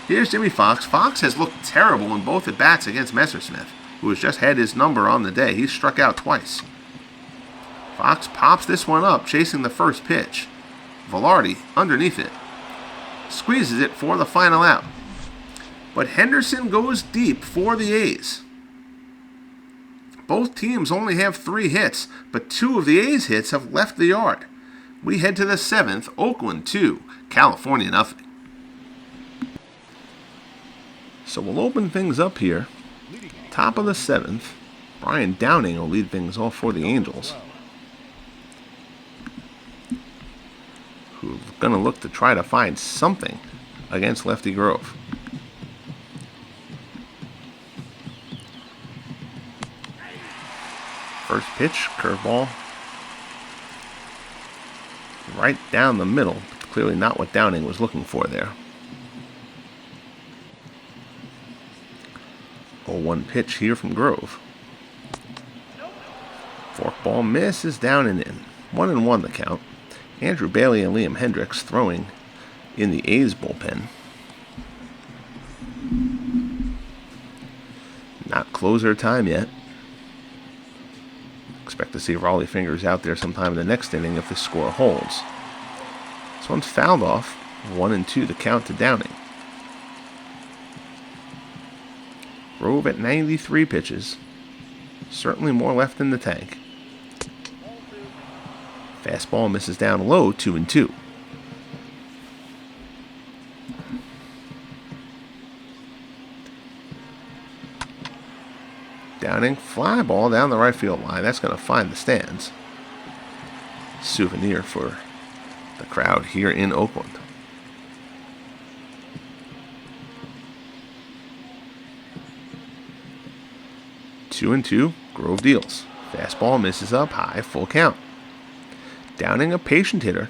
Here's Jimmy Fox. Fox has looked terrible in both at-bats against Messersmith. who has just had his number on the day. He's struck out twice. Fox pops this one up, chasing the first pitch. Velarde underneath it. Squeezes it for the final out. But Henderson goes deep for the A's. Both teams only have 3 hits, but 2 of the A's hits have left the yard. We head to the 7th, Oakland 2, California nothing. So we'll open things up here. Top of the 7th, Brian Downing will lead things off for the Angels, who are going to look to try to find something against Lefty Grove. First pitch, curveball. Right down the middle. Clearly not what Downing was looking for there. 0-1 pitch here from Grove. Forkball misses down and in. 1-1 the count. Andrew Bailey and Liam Hendricks throwing in the A's bullpen. Not closer time yet. Expect to see Raleigh Fingers out there sometime in the next inning if the score holds. This one's fouled off. 1-2 the count to Downing. Grove at 93 pitches. Certainly more left in the tank. Fastball misses down low, 2-2. Downing, fly ball down the right field line. That's going to find the stands. Souvenir for the crowd here in Oakland. Two and two, Grove deals. Fastball misses up high, full count. Downing, a patient hitter.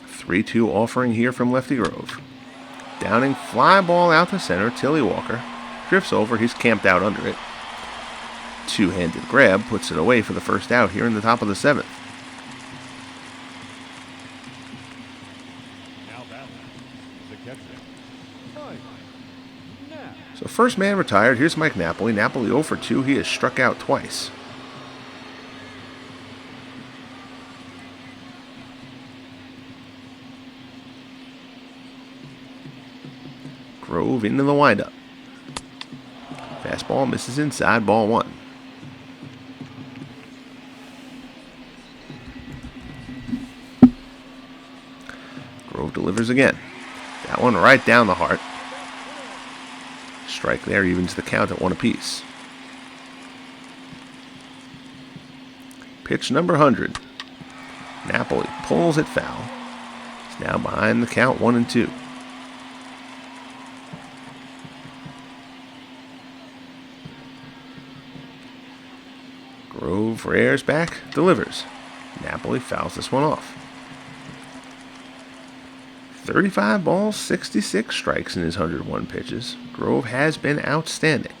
3-2 offering here from Lefty Grove. Downing, fly ball out to center. Tilly Walker drifts over. He's camped out under it. Two-handed grab puts it away for the first out here in the top of the 7th. So first man retired. Here's Mike Napoli. Napoli 0 for 2. He has struck out twice. Grove into the windup. Fastball misses inside, ball 1. Grove delivers again. That one right down the heart. Strike there evens the count at 1 apiece. Pitch number 100. Napoli pulls it foul. He's now behind the count 1-2. Grove rears back, delivers. Napoli fouls this one off. 35 balls, 66 strikes in his 101 pitches. Grove has been outstanding.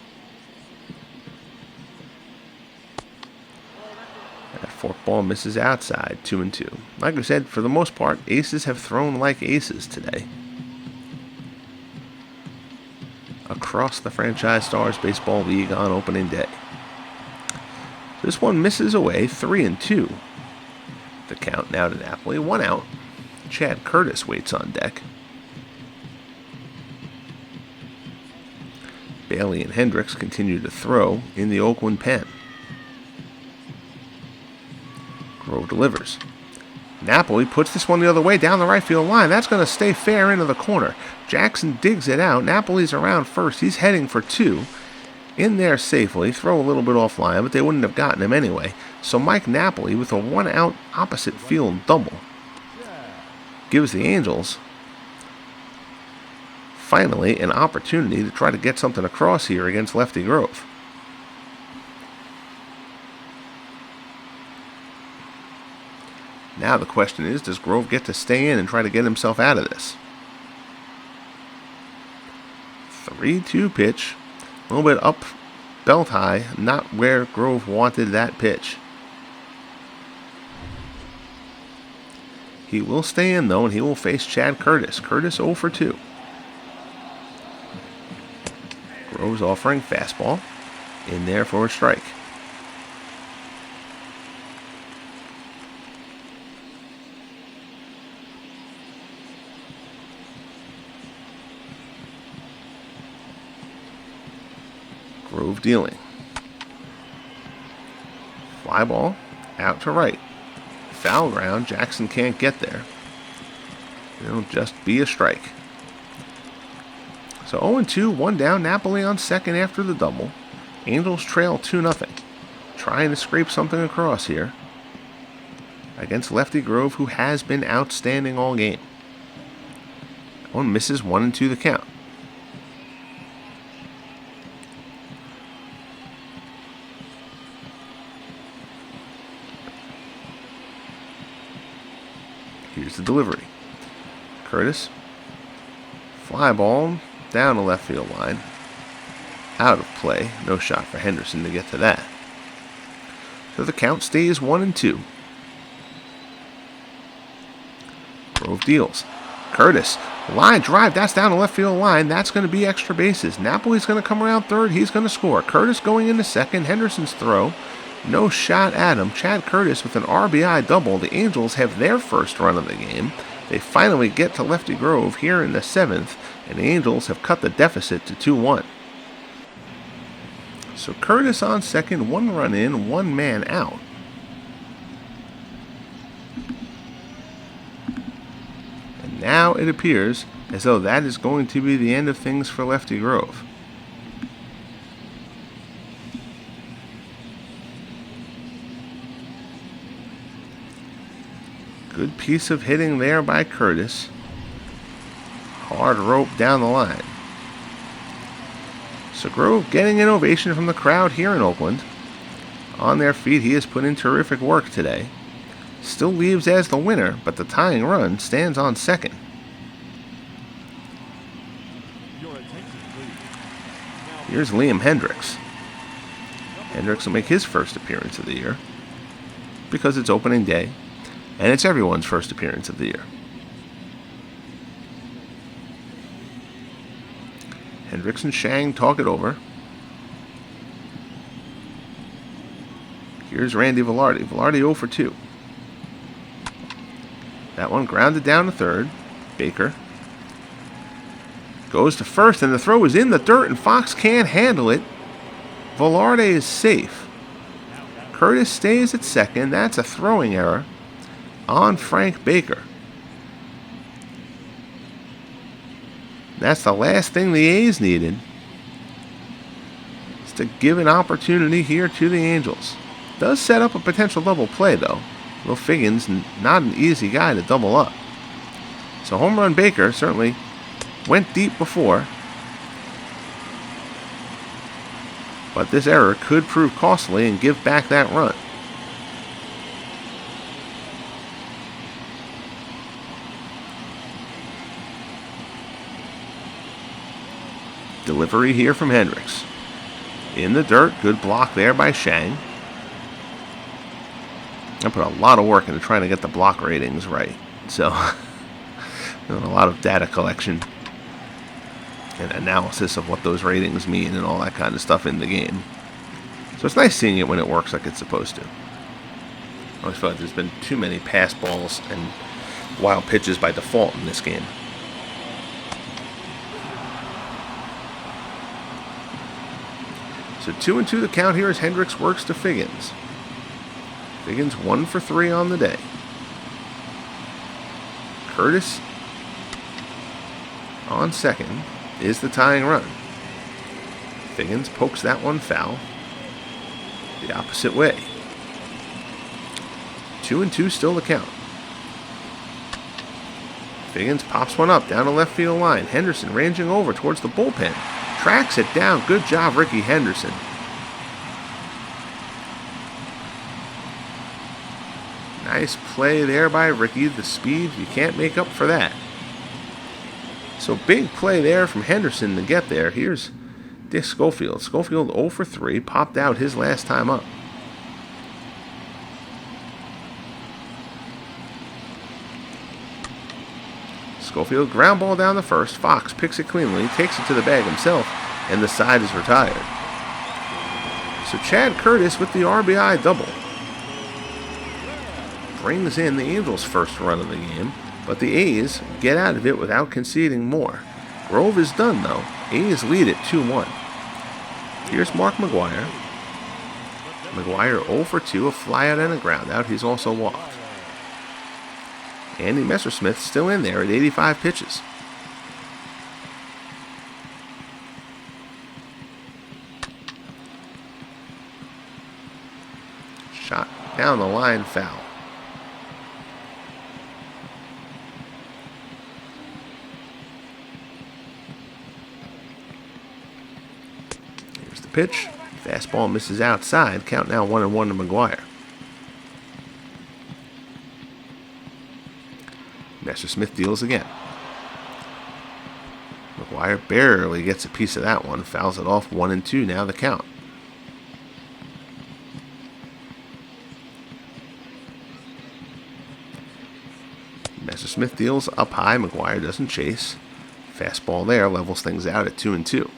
That forkball misses outside, 2-2. Like I said, for the most part, aces have thrown like aces today. Across the Franchise Stars Baseball League on opening day. This one misses away, 3-2. The count now to Napoli, 1 out. Chad Curtis waits on deck. Bailey and Hendricks continue to throw in the Oakland pen. Grove delivers. Napoli puts this one the other way down the right field line. That's going to stay fair into the corner. Jackson digs it out. Napoli's around first. He's heading for 2. In there safely. Throw a little bit offline, but they wouldn't have gotten him anyway. So Mike Napoli with a 1-out opposite field double gives the Angels finally an opportunity to try to get something across here against Lefty Grove. Now the question is, does Grove get to stay in and try to get himself out of this? 3-2 pitch. A little bit up, belt high, not where Grove wanted that pitch. He will stay in, though, and he will face Chad Curtis. Curtis 0 for 2. Grove's offering fastball. In there for a strike. Grove dealing. Fly ball out to right. Foul ground. Jackson can't get there. It'll just be a strike. So 0-2, 1 down. Napoli on second after the double. Angels trail 2-0. Trying to scrape something across here against Lefty Grove, who has been outstanding all game. One misses, 1-2 the count. Here's the delivery. Curtis. Fly ball down the left field line. Out of play. No shot for Henderson to get to that. So the count stays 1-2. Grove deals. Curtis. Line drive. That's down the left field line. That's going to be extra bases. Napoli's going to come around third. He's going to score. Curtis going into second. Henderson's throw. No shot at him. Chad Curtis with an RBI double. The Angels have their first run of the game. They finally get to Lefty Grove here in the 7th, and the Angels have cut the deficit to 2-1. So Curtis on second, 1 run in, 1 man out. And now it appears as though that is going to be the end of things for Lefty Grove. Good piece of hitting there by Curtis. Hard rope down the line. So Grove getting an ovation from the crowd here in Oakland. On their feet, he has put in terrific work today. Still leaves as the winner, but the tying run stands on second. Here's Liam Hendricks. Hendricks will make his first appearance of the year because it's opening day. And it's everyone's first appearance of the year. Hendricks and Shang talk it over. Here's Randy Velarde. Velarde 0 for 2. That one grounded down to third. Baker goes to first, and the throw is in the dirt, and Fox can't handle it. Velarde is safe. Curtis stays at second. That's a throwing error on Frank Baker. That's the last thing the A's needed, is to give an opportunity here to the Angels. Does set up a potential double play, though. Will Figgins, not an easy guy to double up. So home run Baker certainly went deep before, but this error could prove costly and give back that run. Delivery here from Hendricks. In the dirt, good block there by Shang. I put a lot of work into trying to get the block ratings right. So, a lot of data collection and analysis of what those ratings mean and all that kind of stuff in the game. So it's nice seeing it when it works like it's supposed to. I always feel like there's been too many pass balls and wild pitches by default in this game. So 2-2 the count here as Hendricks works to Figgins. Figgins 1 for 3 on the day. Curtis on second is the tying run. Figgins pokes that one foul the opposite way. 2-2 still the count. Figgins pops one up down the left field line. Henderson ranging over towards the bullpen. Tracks it down. Good job, Ricky Henderson. Nice play there by Ricky. The speed, you can't make up for that. So big play there from Henderson to get there. Here's Dick Schofield. Schofield 0 for 3. Popped out his last time up. Schofield ground ball down the first. Fox picks it cleanly, takes it to the bag himself, and the side is retired. So Chad Curtis with the RBI double brings in the Angels' first run of the game, but the A's get out of it without conceding more. Grove is done, though. A's lead at 2-1. Here's Mark McGuire. McGuire 0 for 2, a flyout and a groundout. He's also walked. Andy Messersmith still in there at 85 pitches. Shot down the line, foul. Here's the pitch. Fastball misses outside. Count now 1-1 to McGuire. Messersmith deals again. McGuire barely gets a piece of that one. Fouls it off. 1-2 now the count. Messersmith deals up high. McGuire doesn't chase. Fastball there levels things out at 2-2.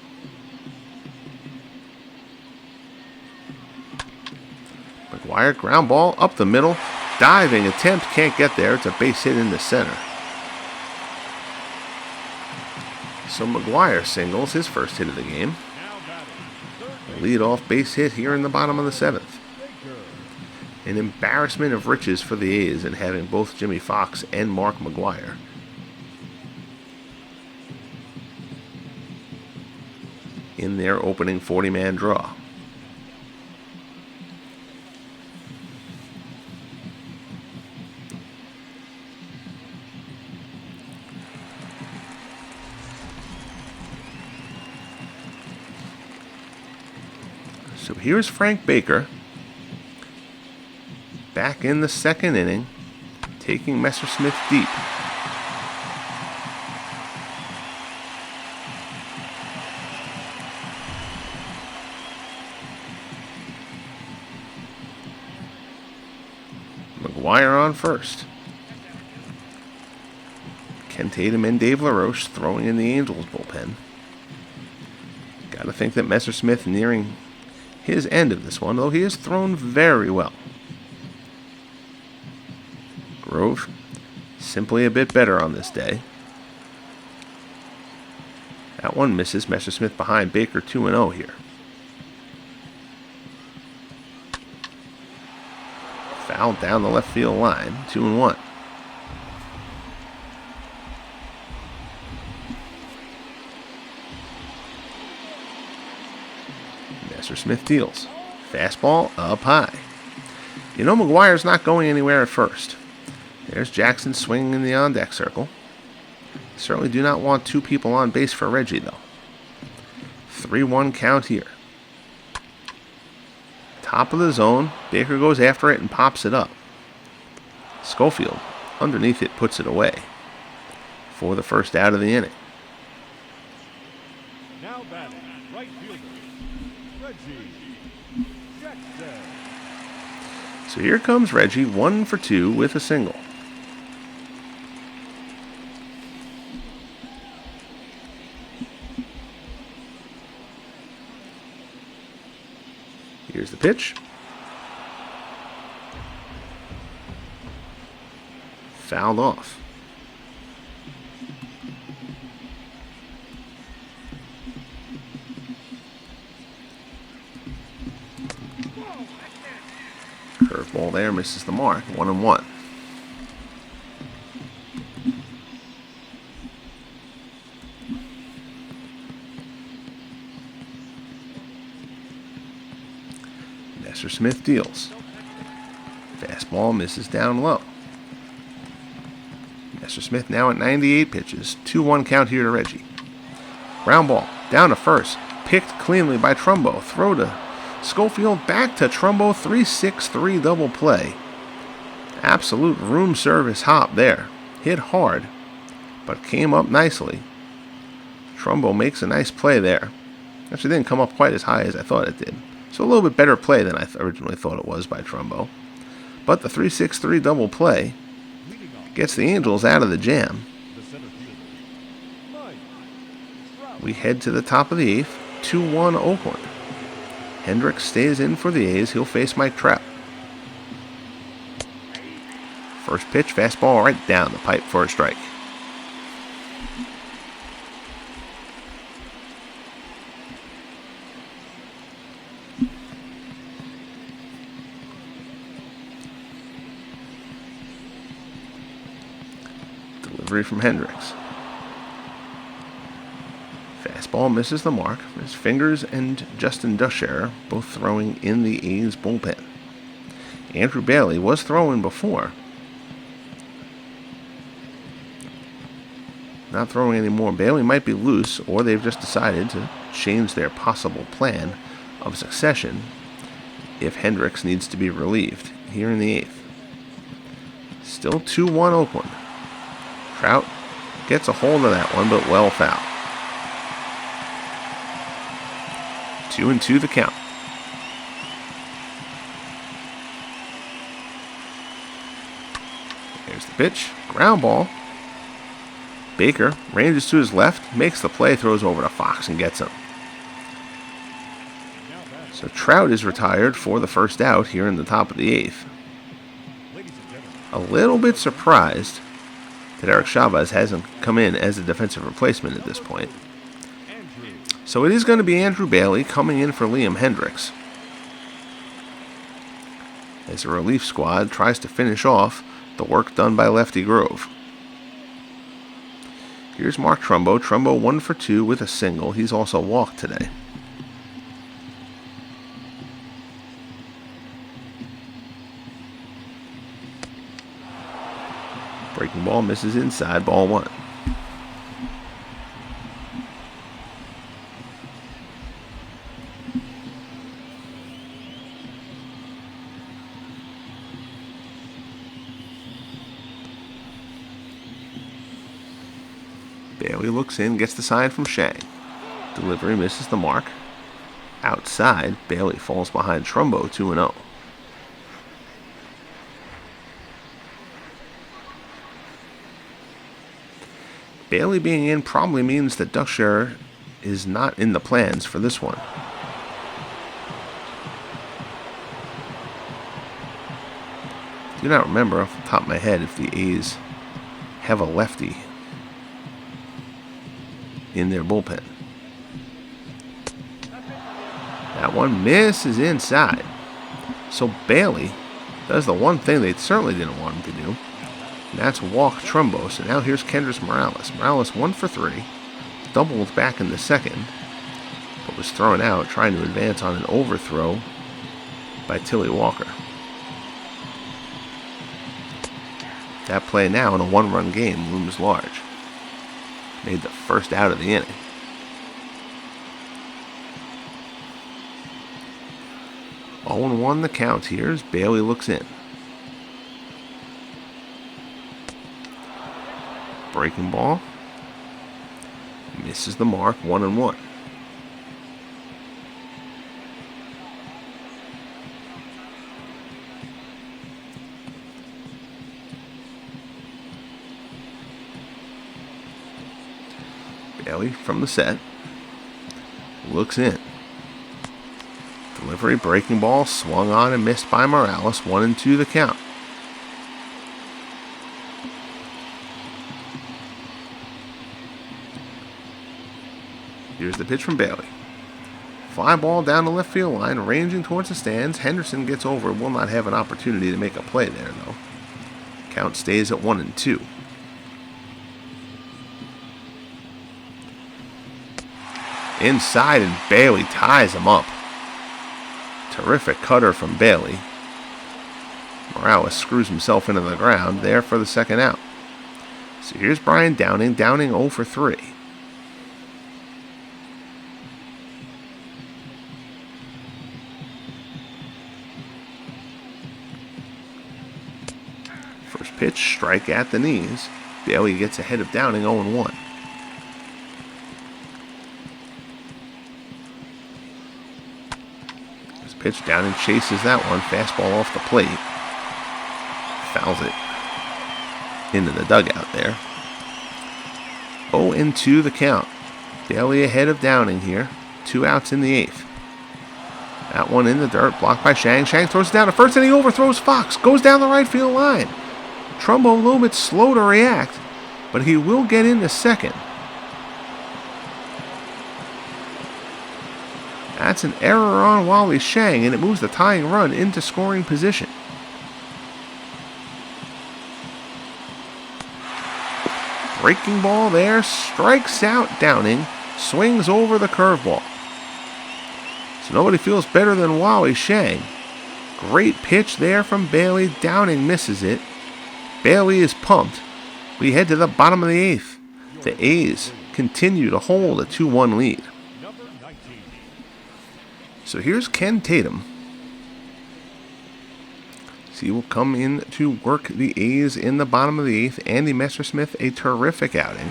McGuire ground ball up the middle. Diving attempt, can't get there. It's a base hit in the center. So McGuire singles his first hit of the game. Lead-off base hit here in the bottom of the 7th. An embarrassment of riches for the A's in having both Jimmy Fox and Mark McGuire. In their opening 40-man draw. So here's Frank Baker, back in the second inning, taking Messersmith deep. McGuire on first. Ken Tatum and Dave LaRoche throwing in the Angels bullpen. Got to think that Messersmith nearing his end of this one, though he has thrown very well. Grove simply a bit better on this day. That one misses. Messersmith behind Baker 2-0 here. Foul down the left field line, 2-1. Messersmith deals. Fastball up high. You know McGuire's not going anywhere at first. There's Jackson swinging in the on-deck circle. Certainly do not want two people on base for Reggie, though. 3-1 count here. Top of the zone. Baker goes after it and pops it up. Schofield, underneath it, puts it away for the first out of the inning. Now batting, right fielder, Reggie Jackson. So here comes Reggie, 1 for 2 with a single. Here's the pitch. Fouled off. Curveball there, misses the mark. 1-1. Messersmith deals. Fastball misses down low. Messersmith now at 98 pitches. 2-1 count here to Reggie. Ground ball down to first. Picked cleanly by Trumbo. Throw to Schofield, back to Trumbo. 3-6-3 double play. Absolute room service hop there. Hit hard, but came up nicely. Trumbo makes a nice play there. Actually didn't come up quite as high as I thought it did. So a little bit better play than I originally thought it was by Trumbo. But the 3-6-3 double play gets the Angels out of the jam. The center fielder, We head to the top of the eighth, 2-1 Oakland. Hendricks stays in for the A's. He'll face Mike Trout. First pitch, fastball right down the pipe for a strike. Delivery from Hendricks. Fastball misses the mark. His Fingers and Justin Duscher both throwing in the A's bullpen. Andrew Bailey was throwing before. Not throwing anymore. Bailey might be loose, or they've just decided to change their possible plan of succession if Hendricks needs to be relieved here in the eighth. Still 2-1 Oakland. Trout gets a hold of that one, but well foul. 2-2 the count. There's the pitch. Ground ball. Baker ranges to his left, makes the play, throws over to Fox and gets him. So Trout is retired for the first out here in the top of the eighth. A little bit surprised that Eric Chavez hasn't come in as a defensive replacement at this point. So it is going to be Andrew Bailey coming in for Liam Hendricks, as the relief squad tries to finish off the work done by Lefty Grove. Here's Mark Trumbo. Trumbo 1 for 2 with a single. He's also walked today. Breaking ball misses inside, ball 1. Bailey looks in, gets the sign from Shang. Delivery misses the mark. Outside, Bailey falls behind Trumbo 2-0. Bailey being in probably means that Duscher is not in the plans for this one. I do not remember off the top of my head if the A's have a lefty in their bullpen. That one misses inside. So Bailey does the one thing they certainly didn't want him to do, and that's walk Trumbo. So now here's Kendrys Morales. Morales 1 for 3, doubled back in the second, but was thrown out trying to advance on an overthrow by Tilly Walker. That play now in a 1-run game looms large. Made the first out of the inning. Oh, and 1 the count here as Bailey looks in. Breaking ball. Misses the mark, 1-1. Bailey from the set. Looks in. Delivery, breaking ball, swung on and missed by Morales. 1-2 the count. Here's the pitch from Bailey. Fly ball down the left field line, ranging towards the stands. Henderson gets over, will not have an opportunity to make a play there, though. Count stays at 1-2. Inside, and Bailey ties him up. Terrific cutter from Bailey. Morales screws himself into the ground there for the second out. So here's Brian Downing. Downing 0 for 3. First pitch, strike at the knees. Bailey gets ahead of Downing 0-1. Pitch down and chases that one. Fastball off the plate. Fouls it into the dugout there. 0-2 the count. Bailey ahead of Downing here. 2 outs in the 8th. That one in the dirt, blocked by Shang. Shang throws it down to first, and he overthrows Fox. Goes down the right field line. Trumbo a little bit slow to react, but he will get into second. That's an error on Wally Shang, and it moves the tying run into scoring position. Breaking ball there, strikes out Downing, swings over the curveball. So nobody feels better than Wally Shang. Great pitch there from Bailey. Downing misses it. Bailey is pumped. We head to the bottom of the 8th. The A's continue to hold a 2-1 lead. So here's Ken Tatum. So he will come in to work the A's in the bottom of the 8th. Andy Messersmith, a terrific outing.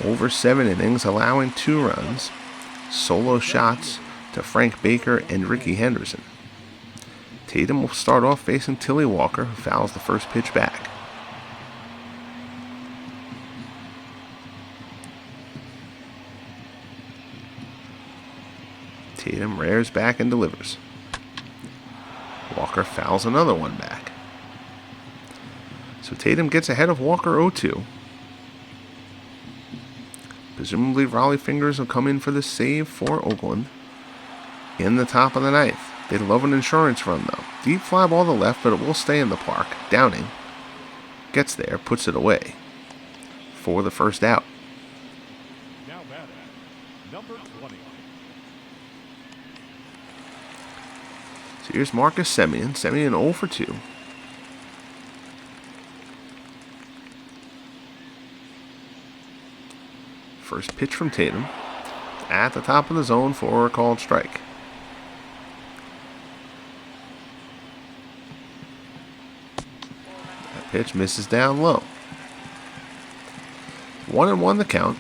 Over 7 innings, allowing 2 runs. Solo shots to Frank Baker and Ricky Henderson. Tatum will start off facing Tilly Walker, who fouls the first pitch back. Tatum rears back and delivers. Walker fouls another one back. So Tatum gets ahead of Walker 0-2. Presumably Raleigh Fingers will come in for the save for Oakland in the top of the 9th. They love an insurance run though. Deep fly ball to the left, but it will stay in the park. Downing gets there, puts it away for the first out. Now batting, number 20. So here's Marcus Semien. Semien 0 for 2. First pitch from Tatum at the top of the zone for a called strike. That pitch misses down low. 1-1 the count.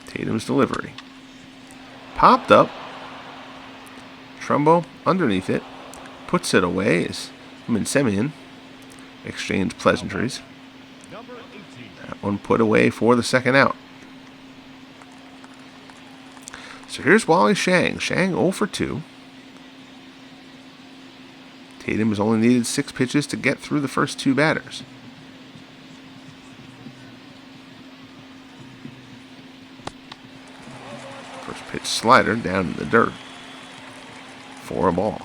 Tatum's delivery. Popped up. Trumbo underneath it. Puts it away as Semien exchange pleasantries. That one put away for the second out. So here's Wally Shang. Shang 0 for 2. Tatum has only needed 6 pitches to get through the first 2 batters. First pitch slider down in the dirt for a ball.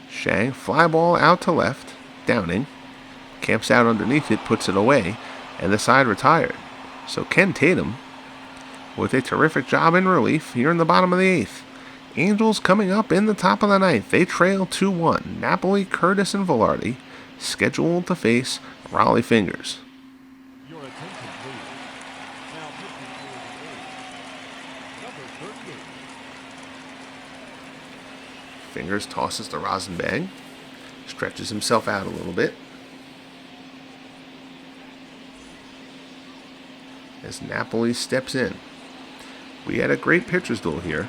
Shang, fly ball out to left. Downing camps out underneath it, puts it away, and the side retired. So Ken Tatum with a terrific job in relief here in the bottom of the 8th. Angels coming up in the top of the 9th. They trail 2-1. Napoli, Curtis, and Velarde scheduled to face Raleigh Fingers. Your attention, please. Now pitching for the A's, number 38. Fingers tosses to Rosenbag. Stretches himself out a little bit. As Napoli steps in. We had a great pitcher's duel here.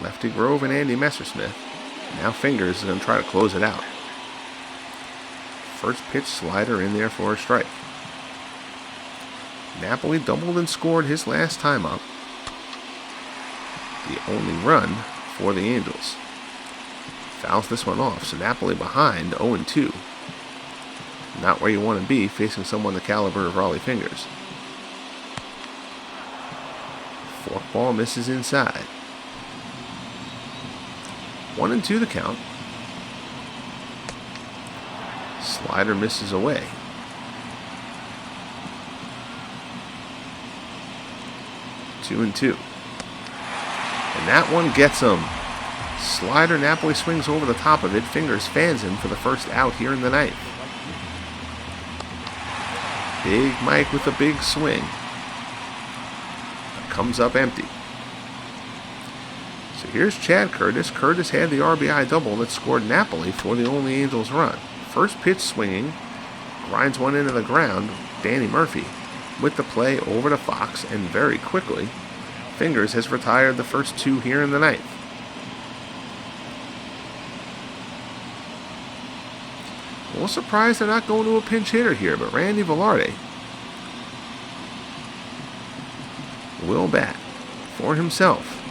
Lefty Grove and Andy Messersmith. Now Fingers is going to try to close it out. First pitch slider in there for a strike. Napoli doubled and scored his last time up. The only run for the Angels. Fouls this one off, so Napoli behind 0-2. Not where you want to be facing someone the caliber of Raleigh Fingers. Forkball misses inside. 1-2 the count. Slider misses away. 2-2. And that one gets him. Slider, Napoli swings over the top of it. Fingers fans him for the first out here in the 9th. Big Mike with a big swing. Comes up empty. So here's Chad Curtis. Curtis had the RBI double that scored Napoli for the only Angels run. First pitch swinging. Grinds one into the ground. Danny Murphy with the play over to Fox, and very quickly, Fingers has retired the first 2 here in the 9th. little surprised they're not going to a pinch hitter here, but Randy Velarde will bat for himself.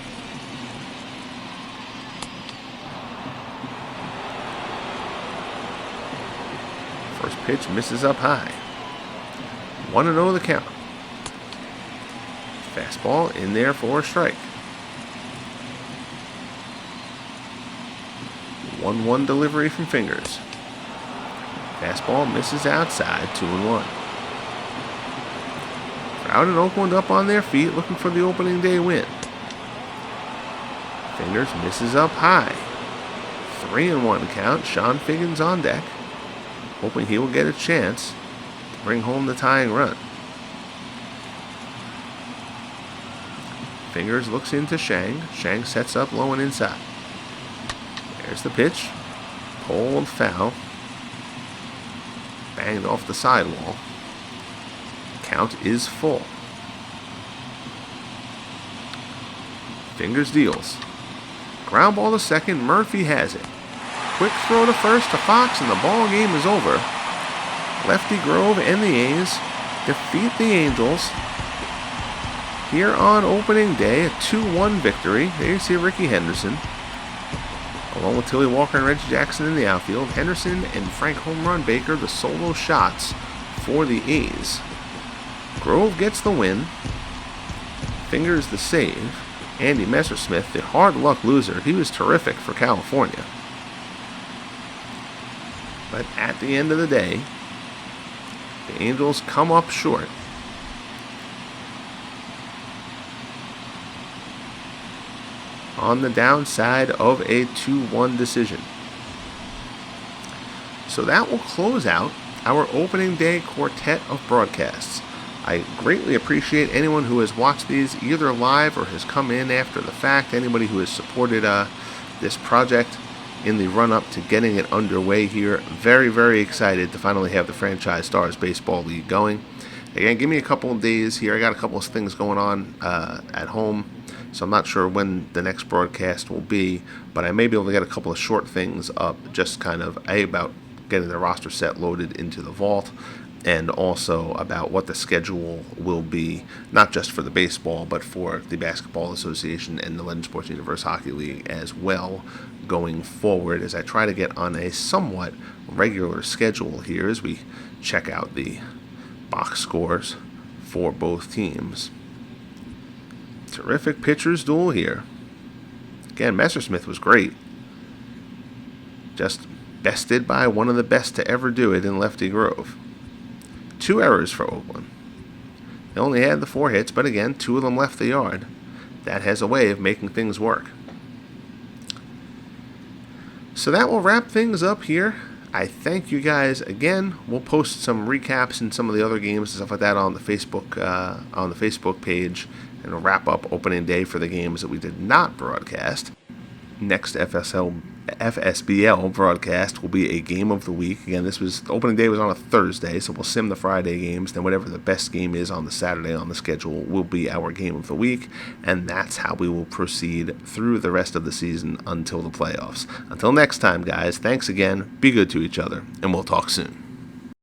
First pitch misses up high. 1-0 the count. Fastball in there for a strike. 1-1 delivery from Fingers. Fastball misses outside, 2-1. Crowd in Oakland up on their feet looking for the opening day win. Fingers misses up high. 3-1 count. Sean Figgins on deck, hoping he will get a chance to bring home the tying run. Fingers looks into Shang. Shang sets up low and inside. There's the pitch. Pulled foul. Banged off the sidewall. Count is full. Fingers deals. Ground ball to second. Murphy has it. Quick throw to first to Fox, and the ball game is over. Lefty Grove and the A's defeat the Angels here on opening day, a 2-1 victory. There you see Ricky Henderson, along with Tilly Walker and Reggie Jackson in the outfield. Henderson and Frank Home Run Baker, the solo shots for the A's. Grove gets the win. Fingers the save. Andy Messersmith, the hard luck loser, he was terrific for California. But at the end of the day, the Angels come up short. On the downside of a 2-1 decision. So that will close out our opening day quartet of broadcasts. I greatly appreciate anyone who has watched these either live or has come in after the fact. Anybody who has supported this project in the run-up to getting it underway here. Very, very excited to finally have the Franchise Stars Baseball League going. Again, give me a couple of days here. I got a couple of things going on at home, so I'm not sure when the next broadcast will be, but I may be able to get a couple of short things up, just kind of about getting the roster set loaded into the vault, and also about what the schedule will be, not just for the baseball, but for the Basketball Association and the Legend Sports Universe Hockey League as well, going forward, as I try to get on a somewhat regular schedule here as we check out the box scores for both teams. Terrific pitchers duel here. Again, Messersmith was great. Just bested by one of the best to ever do it in Lefty Grove. 2 errors for Oakland. They only had the 4 hits, but again, 2 of them left the yard. That has a way of making things work. So that will wrap things up here. I thank you guys again. We'll post some recaps and some of the other games and stuff like that on the Facebook page, and we'll wrap up opening day for the games that we did not broadcast. Next FSBL broadcast will be a game of the week. Again, the opening day was on a Thursday, so we'll sim the Friday games. Then whatever the best game is on the Saturday on the schedule will be our game of the week, and that's how we will proceed through the rest of the season until the playoffs. Until next time, guys, thanks again, be good to each other, and we'll talk soon.